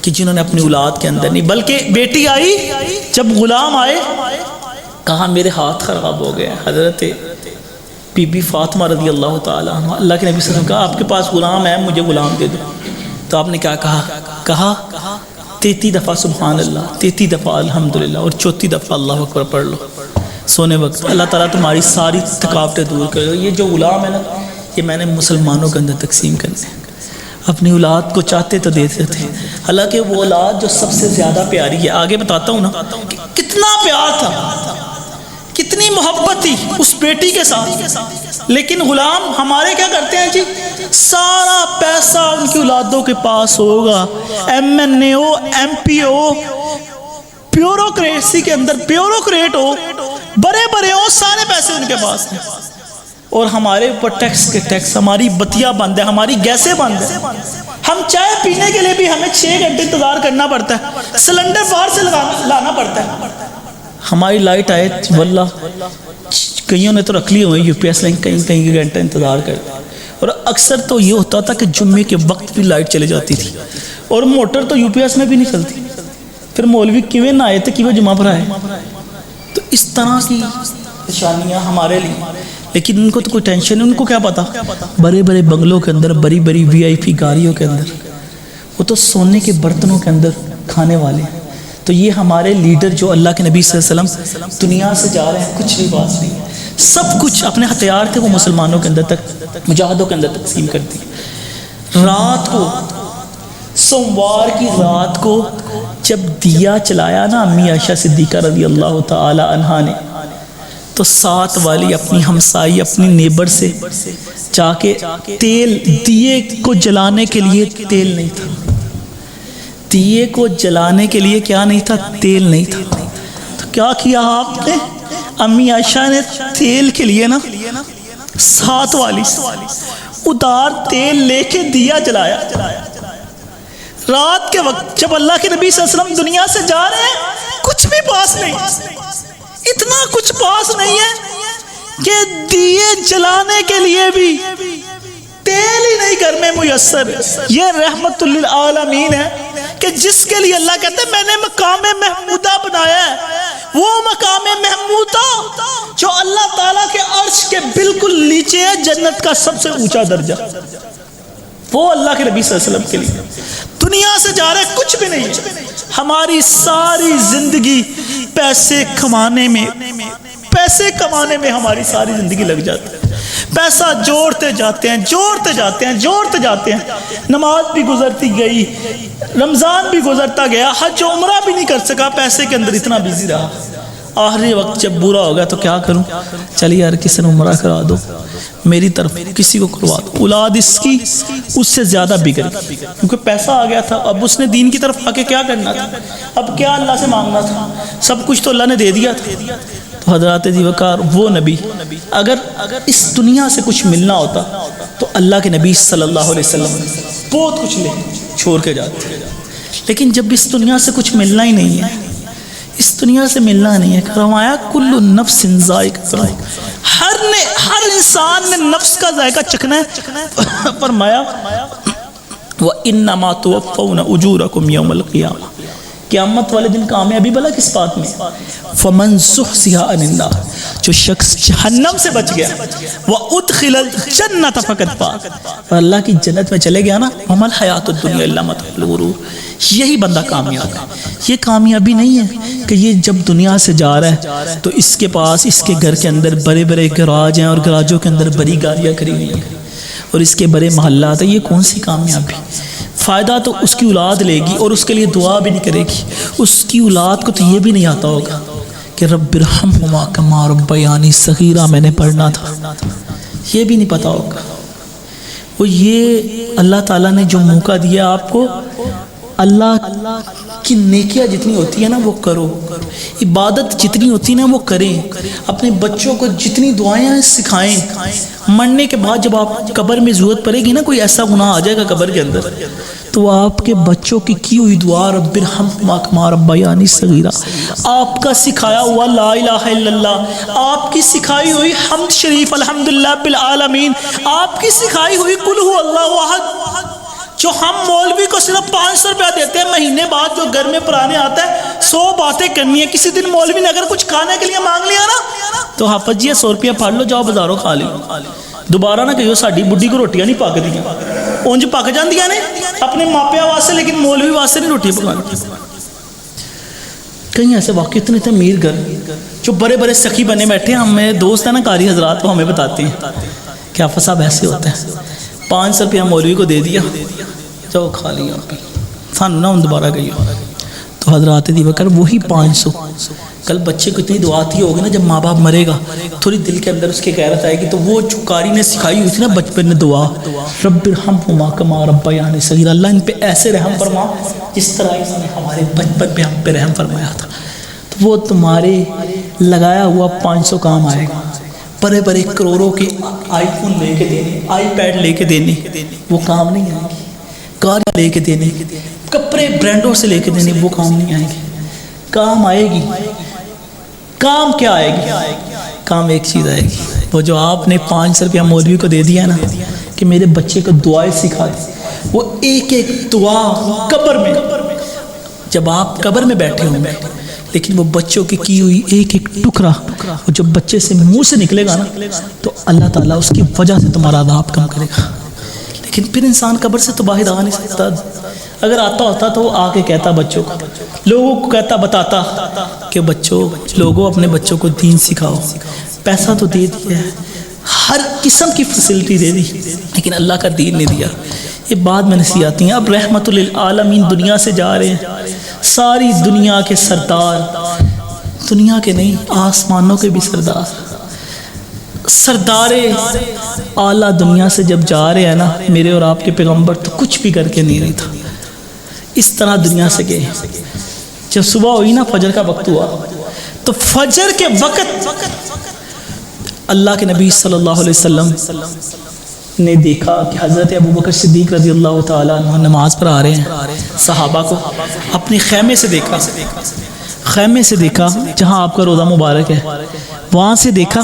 S1: کہ جنہوں نے اپنی اولاد کے اندر نہیں، بلکہ بیٹی آئی، جب غلام آئے کہا میرے ہاتھ خراب ہو گئے. حضرت بی بی فاطمہ رضی اللہ تعالیٰ عنہ، اللہ کے نبی صلی اللہ علیہ وسلم کہا آپ کے پاس غلام ہے، مجھے غلام دے دو. تو آپ نے کیا کہا 33 دفعہ سبحان اللہ، 33 دفعہ الحمدللہ، اور 34 دفعہ اللہ اکبر پڑھ لو سونے وقت. اللہ تعالیٰ تمہاری ساری تھکاوٹیں دور کرے. یہ جو غلام ہے نا، یہ میں نے مسلمانوں کے اندر تقسیم کرنے. اپنی اولاد کو چاہتے تو دیتے تھے، حالانکہ وہ اولاد جو سب سے زیادہ پیاری ہے، آگے بتاتا ہوں نا کہ کتنا پیار تھا، کتنی محبت تھی اس بیٹی کے ساتھ. لیکن غلام ہمارے کیا کرتے ہیں جی؟ سارا پیسہ ان کی اولادوں کے پاس ہوگا، MNA ہو، MP ہو، بیوروکریسی کے اندر بیوروکریٹ ہو، بڑے ہو، سارے پیسے ان کے پاس ہیں. اور ہمارے اوپر ٹیکس کے ٹیکس، ہماری بتیاں بند ہے، ہماری گیسیں بند ہے. ہم چائے پینے کے لیے بھی ہمیں 6 گھنٹے انتظار کرنا پڑتا ہے، سلنڈر باہر سے لانا پڑتا ہے. ہماری لائٹ آئے واللہ کئیوں نے تو رکھ لی ہوئی UPS لائن، کئی گھنٹے انتظار کرتے. اور اکثر تو یہ ہوتا تھا کہ جمعے کے وقت بھی لائٹ چلے جاتی تھی، اور موٹر تو UPS میں بھی نہیں چلتی. پھر مولوی کیویں نہ آئے تھے، کیویں جمعہ پر آئے. تو اس طرح کی نشانیاں ہمارے لیے. لیکن ان کو تو کوئی ٹینشن نہیں، ان کو کیا پتا، بڑے بنگلوں کے اندر، بڑی VIP گاڑیوں کے اندر، وہ تو سونے کے برتنوں کے اندر کھانے والے ہیں. تو یہ ہمارے لیڈر جو اللہ کے نبی صلی اللہ علیہ وسلم دنیا سے جا رہے ہیں، کچھ بھی بات نہیں، سب کچھ اپنے ہتھیار تھے وہ مسلمانوں کے اندر تک، مجاہدوں کے اندر تقسیم کر دی. رات کو، سوموار کی رات کو جب دیا چلایا نا امی عائشہ صدیقہ رضی اللہ تعالی عنہا نے، تو ساتھ والی اپنی ہمسائی، اپنی نیبر سے جا کے تیل، دیے کو جلانے کے لیے تیل نہیں تھا، دیے کو جلانے کے لیے کیا نہیں تھا؟ تیل نہیں تھا. تو کیا کیا آپ نے؟ امی عائشہ نے تیل کے لیے نا ساتھ والی ادار تیل لے کے دیا جلایا. رات کے وقت جب اللہ کے نبی صلی اللہ علیہ وسلم دنیا سے جا رہے ہیں، کچھ بھی پاس نہیں، اتنا کچھ پاس نہیں ہے کہ دیے جلانے کے لیے بھی تیل ہی نہیں گھر میں میسر. یہ رحمت للعالمین ہے کہ جس کے لیے اللہ کہتے ہیں میں نے مقام محمودہ بنایا ہے. وہ مقام محمودہ جو اللہ تعالیٰ کے عرش کے بالکل نیچے ہے، جنت کا سب سے اونچا درجہ، وہ اللہ کے نبی صلی اللہ علیہ وسلم کے لیے دنیا سے جا رہے، کچھ بھی نہیں ہے. ہماری ساری زندگی پیسے کمانے میں ہماری ساری زندگی لگ جاتی ہے. پیسہ جوڑتے جاتے ہیں. نماز بھی گزرتی گئی، رمضان بھی گزرتا گیا، حج و عمرہ بھی نہیں کر سکا، پیسے کے اندر اتنا بیزی رہا. آخری وقت جب برا ہو گیا تو کیا کروں؟ چلیے یار کسی نے عمرہ کرا دو، میری طرف کسی کو کروا دو. اولاد اس کی اس سے زیادہ بگڑ گئی کیونکہ پیسہ آ گیا تھا. اب اس نے دین کی طرف آ کے کیا کرنا تھا؟ اب کیا اللہ سے مانگنا تھا؟ سب کچھ تو اللہ نے دے دیا تھا. تو حضرات جی وقار وہ نبی، اگر اس دنیا سے کچھ ملنا ہوتا تو اللہ کے نبی صلی اللہ علیہ وسلم بہت کچھ لے چھوڑ کے جاتے. لیکن جب اس دنیا سے کچھ ملنا ہی نہیں ہے، اس دنیا سے ملنا نہیں ہے، فرمایا کل نفس ذائقۃ الموت، ہر انسان نے نفس کا ذائقہ چکھنا ہے. فرمایا وَإِنَّمَا تُوَفَّوْنَ أُجُورَكُمْ يَوْمَ الْقِيَامَةِ، قیامت والے دن کامیابی بلا کس بات میں؟ فمن زحزح عن النار، جو شخص جہنم سے بچ گیا، وادخل الجنۃ فقد فاز، اور اللہ کی جنت میں چلے گیا نا، وما الحیات الدنیا الا متاع الغرور، یہی بندہ کامیاب ہے۔ یہ کامیابی نہیں ہے کہ یہ جب دنیا سے جا رہا ہے تو اس کے پاس اس کے گھر کے اندر بڑے بڑے گراج ہیں اور گراجوں کے اندر بڑی گاڑیاں کھڑی ہوئی ہیں اور اس کے بڑے محلات ہیں۔ یہ کون سی کامیابی؟ فائدہ تو اس کی اولاد لے گی اور اس کے لیے دعا بھی نہیں کرے گی۔ اس کی اولاد کو تو یہ بھی نہیں آتا ہوگا کہ رب ارحمہما کما ربیانی صغیرہ میں نے پڑھنا تھا، یہ بھی نہیں پتا ہوگا۔ وہ یہ اللہ تعالیٰ نے جو موقع دیا آپ کو، اللہ کی نیکیاں جتنی ہوتی ہیں نا وہ کرو، عبادت جتنی ہوتی ہے نا وہ کریں، اپنے بچوں کو جتنی دعائیں سکھائیں۔ مرنے کے بعد جب آپ قبر میں ضرورت پڑے گی نا، کوئی ایسا گناہ آ جائے گا قبر کے اندر، تو آپ کے بچوں کی ہوئی دعا رب ارحمہما کما ربیانی صغیرہ، آپ کا سکھایا ہوا لا الہ الا اللہ، آپ کی سکھائی ہوئی حمد شریف الحمدللہ رب العالمین، آپ کی سکھائی ہوئی قل هو اللہ احد، جو ہم مولوی کو صرف 500 روپیہ دیتے ہیں، مہینے بعد جو گھر میں پرانے آتا ہے 100 باتیں کرنی ہے۔ کسی دن مولوی نے اگر کچھ کھانے کے لیے مانگ لیا نا تو حافظ جی 100 روپیہ پھاڑ لو، جاؤ بازاروں کھا لو، دوبارہ نہ کہو ساڈی بڈھی کو روٹیاں نہیں پک دیا، اونج پک جاندیاں نے اپنے ماپیاں واسطے، لیکن مولوی واسطے نہیں روٹی پکانی۔ کہیں ایسے واقع اتنے امیر گھر جو بڑے بڑے سخی بنے بیٹھے ہیں، ہمیں دوست ہیں نا قاری حضرات، وہ ہمیں بتاتے ہیں کہ حافظ صاحب ایسے ہوتا ہے، 500 روپیہ مولوی کو دے دیا، جاؤ کھا لیا، سانو نہ ہم دوبارہ گئی تو حضرات دی وکر وہی 500۔ کل بچے کو اتنی دعا تھی ہوگی نا، جب ماں باپ مرے گا تھوڑی دل کے اندر اس کے غیرت آئے گی، تو وہ جو قاری نے سکھائی ہوئی تھی نا بچپن میں دعا رب ارحمہما کما ربیانی صغیرہ، اللہ ان پہ ایسے رحم فرما جس طرح انہوں نے ہمارے بچپن پہ ہم پہ رحم فرمایا تھا، تو وہ تمہارے لگایا ہوا 500 کام آئے گا۔ بڑے بڑے کروڑوں کے آئی فون لے کے دینے، آئی پیڈ لے کے دینے، وہ کام نہیں آئے گی۔ گاڑیاں لے کے دینے، کپڑے برانڈوں سے لے کے دینے، وہ کام نہیں آئے گی۔ کام آئے گی، کام کیا آئے گی؟ کام ایک چیز آئے گی، وہ جو آپ نے 500 روپیہ مولوی کو دے دیا نا کہ میرے بچے کو دعائیں سکھا دی، وہ ایک ایک دعا قبر میں، جب آپ قبر میں بیٹھے ہوں گے، لیکن وہ بچوں کی ہوئی ایک ایک ٹکڑا وہ جب بچے سے منہ سے نکلے گا نا تو اللہ تعالیٰ اس کی وجہ سے تمہارا عذاب کم کرے گا۔ لیکن پھر انسان قبر سے تو باہر آ نہیں سکتا، اگر آتا ہوتا تو وہ آ کے کہتا بچوں کو، لوگوں کو کہتا بتاتا کہ بچوں لوگوں اپنے بچوں کو دین سکھاؤ، پیسہ تو دے دیا ہے، ہر قسم کی فیسلٹی دے دی، لیکن اللہ کا دین نہیں دیا۔ یہ بعد میں نصیحتیں ہیں۔ اب رحمت للعالمین دنیا سے جا رہے ہیں، ساری دنیا کے سردار، دنیا کے نہیں آسمانوں کے بھی سردار اعلیٰ دنیا سے جب جا رہے ہیں نا، میرے اور آپ کے پیغمبر تو کچھ بھی کر کے نہیں رہی تھا، اس طرح دنیا سے گئے۔ جب صبح ہوئی نا، فجر کا وقت ہوا، تو فجر کے وقت اللہ کے نبی صلی اللہ علیہ وسلم نے دیکھا کہ حضرت ابوبکر صدیق رضی اللہ تعالیٰ عنہ نماز پر آ رہے ہیں، صحابہ کو اپنے خیمے سے دیکھا جہاں آپ کا روضہ مبارک ہے، وہاں سے دیکھا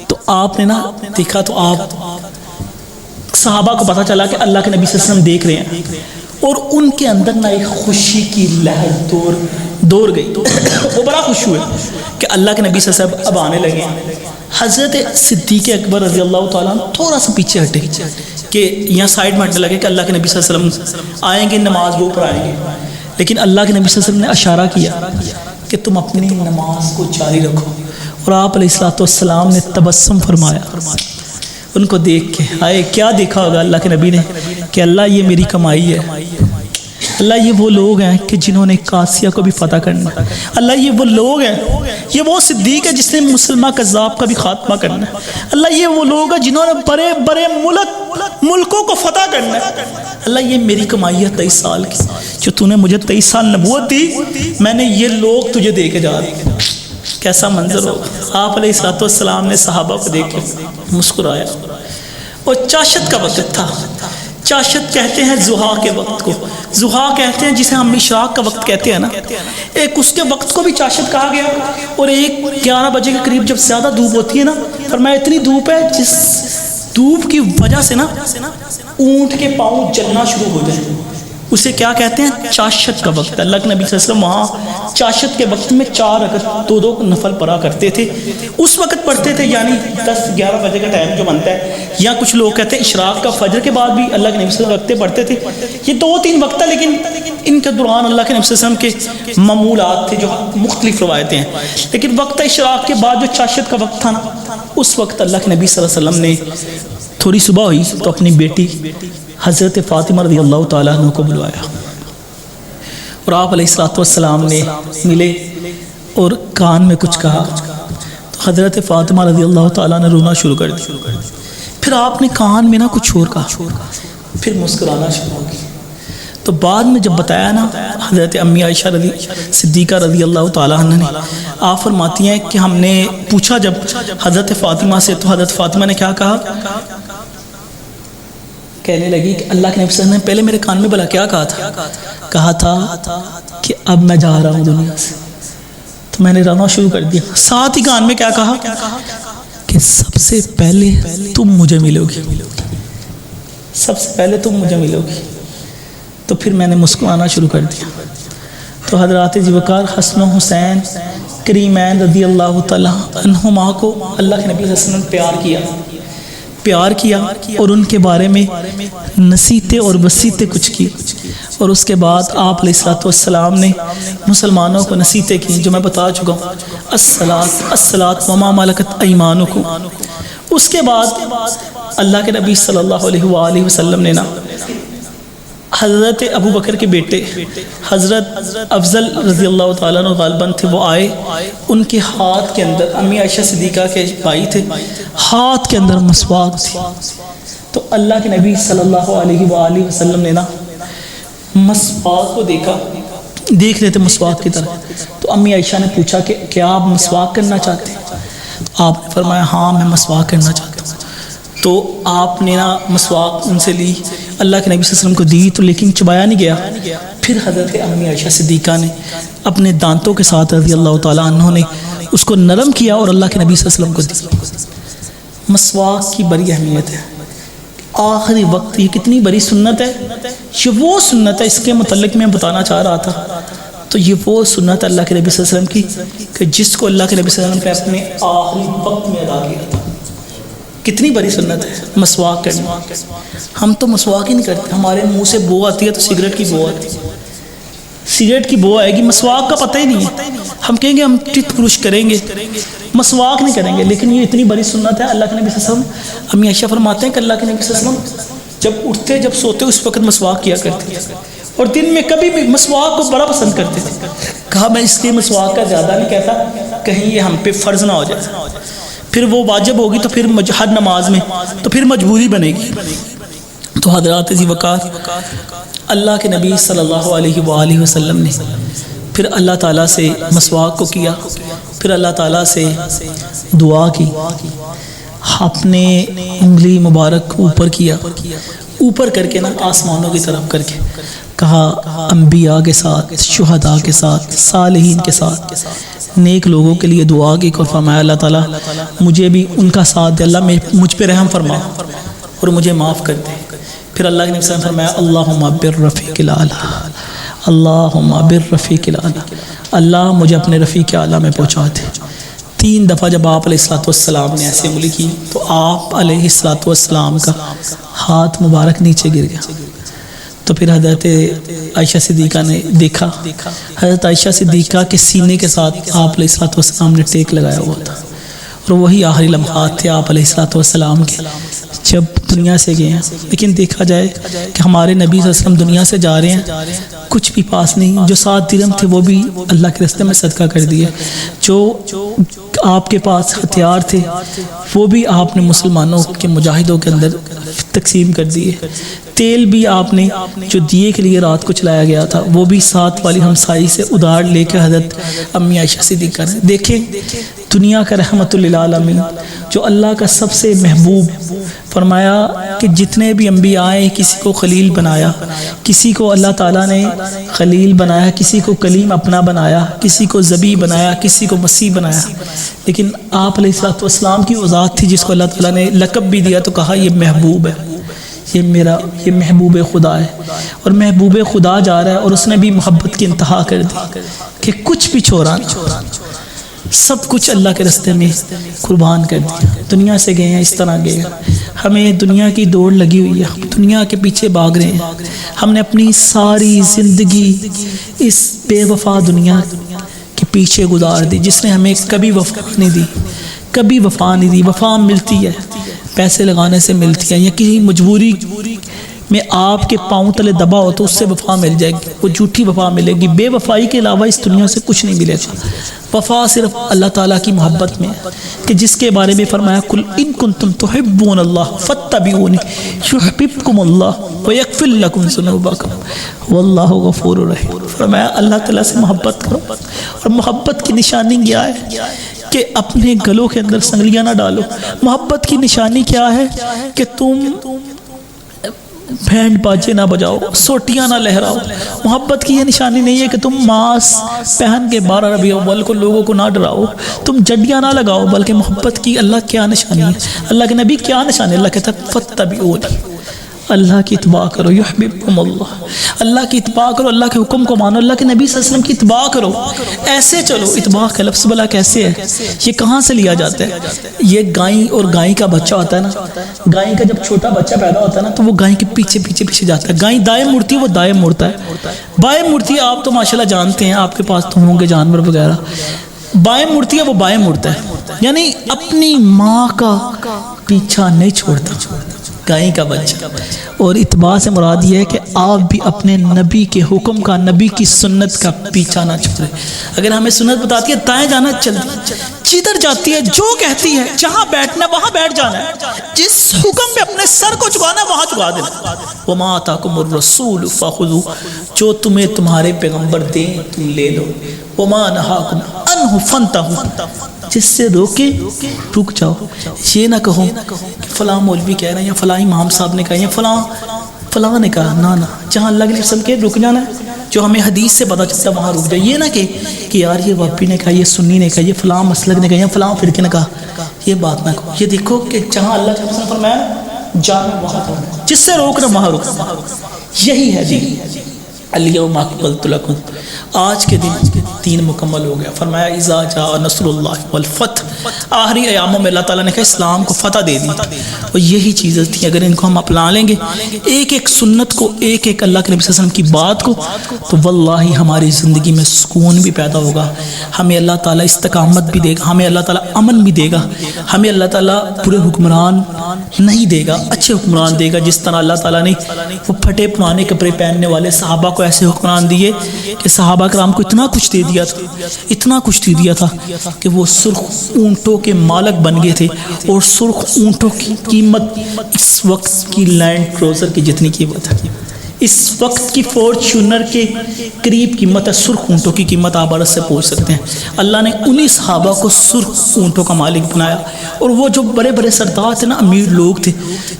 S1: تو آپ نے نا دیکھا تو آپ صحابہ کو پتہ چلا کہ اللہ کے نبی صلی اللہ علیہ وسلم دیکھ رہے ہیں، اور ان کے اندر نا ایک خوشی کی لہر دور گئی، وہ بڑا خوش ہوئے کہ اللہ کے نبی صلی اللہ علیہ وسلم اب آنے لگے ہیں۔ حضرت صدیق اکبر رضی اللہ تعالیٰ تھوڑا سا پیچھے ہٹے کہ یہاں سائڈ میں ہٹنے لگے کہ اللہ کے نبی صلی اللہ علیہ وسلم آئیں گے، نماز وہ پر آئیں گے، لیکن اللہ کے نبی صلی اللہ علیہ وسلم نے اشارہ کیا کہ تم اپنی نماز کو جاری رکھو، اور آپ علیہ السلام نے تبسم فرمایا ان کو دیکھ کے۔ آئے کیا دیکھا ہوگا اللہ کے نبی نے کہ اللہ یہ میری کمائی ہے، اللہ یہ وہ لوگ ہیں کہ جنہوں نے قاسیہ کو بھی فتح کرنا، اللہ یہ وہ لوگ ہیں، یہ وہ صدیق ہے جس نے مسلمہ کذاب کا بھی خاتمہ کرنا ہے، اللہ یہ وہ لوگ ہیں جنہوں نے بڑے بڑے ملکوں کو فتح کرنا ہے، اللہ یہ میری کمائی ہے 23 سال کی، جو تو نے مجھے 23 سال نبوت دی، میں نے یہ لوگ تجھے دے کے جا رہے۔ کیسا منظر ہوگا؟ آپ علیہ السلام نے صحابہ کو دیکھ کے مسکرایا، اور چاشت کا وقت تھا۔ چاشت کہتے ہیں ضحیٰ کے وقت کو، ضحیٰ کہتے ہیں جسے ہم اشراق کا وقت کہتے ہیں نا، ایک اس کے وقت کو بھی چاشت کہا گیا، اور ایک 11 بجے کے قریب جب زیادہ دھوپ ہوتی ہے نا، فرمایا اتنی دھوپ ہے جس دھوپ کی وجہ سے نا اونٹ کے پاؤں جلنا شروع ہو جائیں، اسے کیا کہتے ہیں؟ چاشت کا وقت۔ اللہ کے نبی صلی اللہ علیہ وسلم وہاں چاشت کے وقت میں 4 رکعت 2 نفل پڑھا کرتے تھے، اس وقت پڑھتے تھے، یعنی 10-11 بجے کا ٹائم جو بنتا ہے، یا کچھ لوگ کہتے ہیں اشراق کا، فجر کے بعد بھی اللہ کے نبی صلی اللہ علیہ وسلم پڑھتے تھے۔ یہ 2-3 وقت ہے، لیکن ان کے دوران اللہ کے نبی صلی اللہ علیہ وسلم کے معمولات تھے جو مختلف روایتیں ہیں، لیکن وقت اشراق کے بعد جو چاشت کا وقت تھا نا، اس وقت اللہ کے نبی صلی اللہ علیہ وسلم نے تھوڑی صبح ہوئی تو اپنی بیٹی حضرت فاطمہ رضی اللہ تعالیٰ عنہ کو بلوایا، اور آپ علیہ السلام نے ملے اور کان میں کچھ کہا تو حضرت فاطمہ رضی اللہ تعالیٰ نے رونا شروع کر دی۔ پھر آپ نے کان میں کچھ اور کہا، پھر مسکرانا شروع ہو گئی۔ تو بعد میں جب بتایا نا حضرت امی عائشہ صدیقہ رضی اللہ تعالیٰ عنہ نے، آپ فرماتی ہیں کہ ہم نے پوچھا جب حضرت فاطمہ سے، تو حضرت فاطمہ نے کیا کہا؟ کہنے لگی کہ اللہ کے نبی صلی اللہ علیہ وسلم نے پہلے میرے کان میں بلا کیا کہا تھا کہ اب میں جا رہا ہوں دنیا سے، تو میں نے رونا شروع کر دیا۔ ساتھ ہی کان میں کیا کہا کہ سب سے پہلے تم مجھے ملو گی، سب سے پہلے تم مجھے ملو گی۔ تو پھر میں نے مسکرانا شروع کر دیا۔ تو حضرات ذوالفقار حسن و حسین کریمین رضی اللہ تعالیٰ عنہما کو اللہ کے نبی صلی اللہ علیہ وسلم نے پیار کیا اور ان کے بارے میں نصیحتیں اور وصیتیں کچھ کی، اور اس کے بعد آپ علیہ السلام نے مسلمانوں کو نصیحتیں کی جو میں بتا چکا ہوں، الصلاۃ وما ملکت ایمانکم۔ اس کے بعد اللہ کے نبی صلی اللہ علیہ وآلہ وسلم نے حضرت ابو بکر کے بیٹے حضرت افضل رضی اللہ تعالیٰ عنہ غالباً تھے، وہ آئے، ان کے ہاتھ کے اندر، امی عائشہ صدیقہ کے بھائی تھے، ہاتھ کے اندر مسواک تھی۔ تو اللہ کے نبی صلی اللہ علیہ وآلہ وسلم نے مسواک کو دیکھ رہے تھے مسواک کی طرح، تو امی عائشہ نے پوچھا کہ کیا آپ مسواک کرنا چاہتے ہیں؟ تو آپ نے فرمایا ہاں میں مسواک کرنا چاہتا ہوں۔ تو آپ نے مسواک ان سے لی، اللہ کے نبی صلی اللہ علیہ وسلم کو دی، تو لیکن چبایا نہیں گیا۔ پھر حضرت امی عائشہ صدیقہ نے اپنے دانتوں کے ساتھ رضی اللہ تعالیٰ عنہ نے اس کو نرم کیا اور اللہ کے نبی صلی اللہ علیہ وسلم کو دی۔ مسواک کی بڑی اہمیت ہے، آخری وقت یہ کتنی بڑی سنت ہے، یہ وہ سنت ہے، اس کے متعلق میں بتانا چاہ رہا تھا۔ تو یہ وہ سنت اللہ کے نبی صلی اللہ علیہ وسلم کی کہ جس کو اللہ کے نبی صلی اللہ علیہ وسلم نے اپنے آخری وقت میں ادا کیا تھا۔ کتنی بڑی سنت ہے مسواک کرنا۔ ہم تو مسواک ہی نہیں کرتے، ہمارے منہ سے بو آتی ہے تو سگریٹ کی بو آتی ہے، سگریٹ کی بو آئے گی، مسواک کا پتہ ہی نہیں ہے۔ ہم کہیں گے ہم ٹوتھ برش کریں گے، مسواک نہیں کریں گے، لیکن یہ اتنی بڑی سنت ہے۔ اللہ کے نبی صلی اللہ علیہ وسلم، امی عائشہ فرماتے ہیں کہ اللہ کے نبی صلی اللہ علیہ وسلم جب اٹھتے جب سوتے اس وقت مسواک کیا کرتے تھے، اور دن میں کبھی بھی مسواک کو بڑا پسند کرتے تھے۔ کہا میں اس لیے مسواک کا زیادہ نہیں کہتا کہیں یہ ہم پہ فرض نہ ہو جائے، پھر وہ واجب ہوگی تو پھر ہر نماز میں تو پھر مجبوری بنے گی۔ تو حضرات ذوالفقار اللہ کے نبی صلی اللہ علیہ وآلہ وسلم نے پھر اللہ تعالیٰ سے مسواک کو کیا، پھر اللہ تعالیٰ سے دعا کی، اپنے انگلی مبارک اوپر کیا، اوپر کر کے آسمانوں کی طرف کر کے کہا انبیاء کے ساتھ، شہداء کے ساتھ، صالحین کے ساتھ، نیک لوگوں کے لیے دعا کی، اور فرمایا اللہ تعالیٰ مجھے بھی ان کا ساتھ دے، اللہ مجھ پہ رحم فرما اور مجھے معاف کر دے۔ پھر اللہ کے نبی صلی اللہ علیہ وسلم نے فرمایا اللہم بالرفیق الاعلی، اللہم بالرفیق الاعلی، اللہ مجھے اپنے رفیق اعلیٰ میں پہنچا دے۔ 3 دفعہ جب آپ علیہ السلام نے ایسے انگلی کی تو آپ علیہ السلام کا ہاتھ مبارک نیچے گر گیا۔ تو پھر حضرت عائشہ صدیقہ نے دیکھا، حضرت عائشہ صدیقہ کے سینے کے ساتھ آپ علیہ السلام نے ٹیک لگایا ہوا تھا، اور وہی آخری لمحات تھے آپ علیہ السلام کے جب دنیا سے گئے ہیں۔ لیکن دیکھا جائے کہ ہمارے نبی صلی اللہ علیہ وسلم دنیا سے جا رہے ہیں، کچھ بھی پاس نہیں، جو 7 درہم تھے وہ بھی اللہ کے راستے میں صدقہ کر دیے، جو آپ کے پاس ہتھیار تھے وہ بھی آپ نے مسلمانوں کے مجاہدوں کے اندر تقسیم کر دیے، تیل بھی آپ نے جو دیے کے لیے رات کو چلایا گیا تھا وہ بھی ساتھ والی ہمسائی سے ادھار لے کے حضرت امی عائشہ صدیقہ نے۔ دیکھیں دنیا کا رحمت للعالمین، جو اللہ کا سب سے محبوب، فرمایا کہ جتنے بھی انبیاء آئے کسی کو خلیل بنایا، کسی کو اللہ تعالیٰ نے خلیل بنایا، کسی کو کلیم اپنا بنایا، کسی کو ذبیح بنایا، کسی کو مسیح بنایا، لیکن آپ علیہ السلام کی وہ ذات تھی جس کو اللہ تعالیٰ نے لقب بھی دیا تو کہا یہ محبوب ہے، یہ محبوب خدا ہے، اور محبوب خدا جا رہا ہے اور اس نے بھی محبت کی انتہا کر دی کہ کچھ بھی چھوڑا نہ، سب کچھ اللہ کے راستے میں قربان کر دیا۔ دنیا سے گئے ہیں، اس طرح گئے ہیں، ہمیں دنیا کی دوڑ لگی ہوئی ہے، ہم دنیا کے پیچھے بھاگ رہے ہیں، ہم نے اپنی ساری زندگی اس بے وفا دنیا کے پیچھے گزار دی، جس نے ہمیں کبھی وفا نہیں دی، کبھی وفا نہیں دی۔ وفا ملتی ہے پیسے لگانے سے ملتی ہے، یا کسی مجبوری میں آپ کے پاؤں تلے دبا ہو تو اس سے وفا مل جائے گی، وہ جھوٹی وفا ملے گی۔ بے وفائی کے علاوہ اس دنیا سے کچھ نہیں ملے گا۔ وفا صرف اللہ تعالیٰ کی محبت میں ہے، کہ جس کے بارے میں فرمایا قل ان کنتم تحبون اللہ فاتبعونی یحببکم اللہ ویغفر لکم ذنوبکم واللہ غفور رحیم۔ فرمایا اللہ تعالیٰ سے محبت کرو، اور محبت کی نشانی کیا ہے کہ اپنے گلوں کے اندر سنگلیاں نہ ڈالو۔ محبت کی نشانی کیا ہے کہ تم بینڈ باجے نہ بجاؤ، سوٹیاں نہ لہراؤ۔ محبت کی یہ نشانی نہیں ہے کہ تم ماسک پہن کے 12 ربیع الاول کو لوگوں کو نہ ڈراؤ، تم جڈیاں نہ لگاؤ، بلکہ محبت کی اللہ کیا نشانی ہے، اللہ کے نبی کیا نشانی ہے؟ اللہ کہتا ہے فاتبعونی، اللہ کی اتباع کرو، یحببکم اللہ، اللہ کی اتباع کرو، اللہ کے حکم کو مانو، اللہ کے نبی صلی اللہ علیہ وسلم کی اتباع کرو، ایسے چلو۔ اتباع کا لفظ بلا کیسے ہے؟ یہ کہاں سے لیا جاتا ہے؟ یہ گائیں اور گائیں کا بچہ ہوتا ہے نا، گائیں کا جب چھوٹا بچہ پیدا ہوتا ہے نا تو وہ گائیں کے پیچھے پیچھے پیچھے جاتا ہے۔ گائیں دائیں مڑتی ہے، وہ دائیں مڑتا ہے، بائیں مڑتی ہے، آپ تو ماشاءاللہ جانتے ہیں، آپ کے پاس تو ہوں گے جانور وغیرہ، بائیں مڑتی ہے وہ بائیں مڑتا ہے، یعنی اپنی ماں کا پیچھا نہیں چھوڑتا گائیں کا بچہ۔ اور اتباع سے مراد یہ ہے کہ آپ بھی اپنے نبی کے حکم کا، نبی کی سنت کا پیچھا نہ چھوڑیں۔ اگر ہمیں سنت بتاتی ہے دائیں جانا، چلتی جدھر جاتی ہے، جو کہتی ہے جہاں بیٹھنا وہاں بیٹھ جانا ہے، جس حکم پہ اپنے سر کو جھکانا وہاں جھکا دینا۔ وما آتاکم الرسول فخذوہ، جو تمہیں تمہارے پیغمبر دیں تم لے لو، وما نہاکم عنہ فانتہوا، جس سے روکے رک جاؤ۔ یہ نہ کہو کہ فلاں مولوی کہہ رہے ہیں، یا فلاں امام صاحب نے کہا، یا فلاں نے کہا، نہ جہاں اللہ کے رسول کے رک جانا ہے، جو ہمیں حدیث سے پتہ چلتا ہے وہاں رک جائے۔ یہ نہ کہ یار یہ وہابی نے کہا، یہ سنی نے کہا، یہ فلاں مسلک نے کہا، یا فلاں فرقے نے کہا، یہ بات نہ کہو۔ یہ دیکھو کہ جہاں اللہ کے رسول نے فرمایا جانا وہاں کرنا، جس سے روکنا وہاں روکنا، یہی ہے دین۔ الیوم اکملت لکم، آج کے دین مکمل ہو گیا۔ فرمایا اذا جاء نصر اللہ والفتح، آخری ایاموں میں اللہ تعالیٰ نے کہا اسلام کو فتح دے دی، اور یہی چیزیں تھیں، اگر ان کو ہم اپنا لیں گے، ایک ایک سنت کو، ایک ایک اللہ کے نبی صلی اللہ علیہ وسلم کی بات کو، تو واللہ ہماری زندگی میں سکون بھی پیدا ہوگا، ہمیں اللہ تعالیٰ استقامت بھی دے گا، ہمیں اللہ تعالیٰ امن بھی دے گا، ہمیں اللہ تعالیٰ برے حکمران نہیں دے گا، اچھے حکمران دے گا۔ جس طرح اللہ تعالیٰ نے وہ پھٹے پرانے کپڑے پہننے والے صحابہ کو ایسے حکمران دیے کہ صحابہ کرام کو اتنا کچھ دے دیا تھا، اتنا کچھ دے دیا تھا کہ وہ سرخ اونٹوں کے مالک بن گئے تھے، اور سرخ اونٹوں کی قیمت اس وقت کی لینڈ کروزر کی جتنی قیمت ہے، اس وقت کی فورچونر کے قریب قیمت ہے سرخ اونٹوں کی قیمت، آپ عرض سے پوچھ سکتے ہیں۔ اللہ نے انہی صحابہ کو سرخ اونٹوں کا مالک بنایا، اور وہ جو بڑے بڑے سردار تھے نا، امیر لوگ تھے،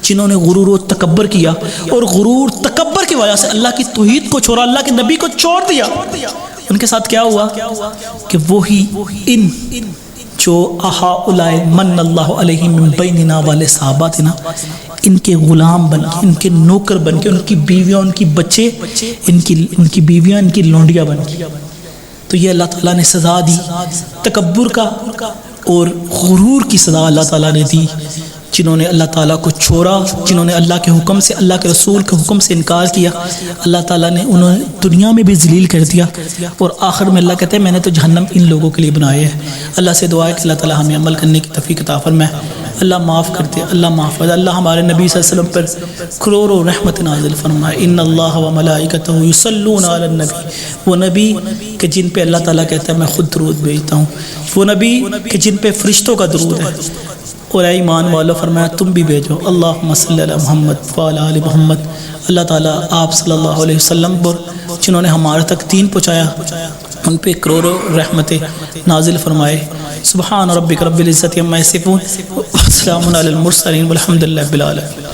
S1: جنہوں نے غرور و تکبر کیا، اور غرور تکبر کی وجہ سے اللہ کی توحید کو چھوڑا، اللہ کے نبی کو چھوڑ دیا، ان کے ساتھ کیا ہوا کہ وہی ان جو اہؤلاء من اللہ علیہم من بیننا والے صحابہ تھے نا، ان کے غلام بن کے، ان کے نوکر بن کے، ان کی بیویاں، ان کی بچے، ان کی بیویاں، ان کی لونڈیاں بن کے۔ تو یہ اللہ تعالیٰ نے سزا دی تکبر کا اور غرور کی سزا اللہ تعالیٰ نے دی، جنہوں نے اللہ تعالیٰ کو چھوڑا، جنہوں نے اللہ کے حکم سے، اللہ کے رسول کے حکم سے انکار کیا، اللہ تعالیٰ نے انہیں دنیا میں بھی ذلیل کر دیا، اور آخر میں اللہ کہتے ہیں میں نے تو جہنم ان لوگوں کے لیے بنایا ہے۔ اللہ سے دعا ہے کہ اللہ تعالیٰ ہمیں عمل کرنے کی توفیق عطا فرمائے، اللہ معاف کر دے، اللہ معاف کر دے، اللہ ہمارے نبی صلی اللہ علیہ وسلم پر کروڑوں رحمت نازل فرمائے۔ ان اللہ و ملائکتہ یصلون علی النبی، وہ نبی کہ جن پہ اللہ تعالیٰ کہتا ہے میں خود درود بھیجتا ہوں، وہ نبی کہ جن پہ فرشتوں کا درود ہے، اور اے ایمان والو فرمایا تم بھی بھیجو، اللہم صلی علی محمد وعلی آل محمد۔ اللہ تعالیٰ آپ صلی اللہ علیہ وسلم پر جنہوں نے ہمارے تک دین پہنچایا، ان پہ کروڑوں رحمتیں نازل فرمائے۔ سبحان ربک رب العزت عما یصفون، وسلام علی المرسلین والحمد للہ رب العالمین۔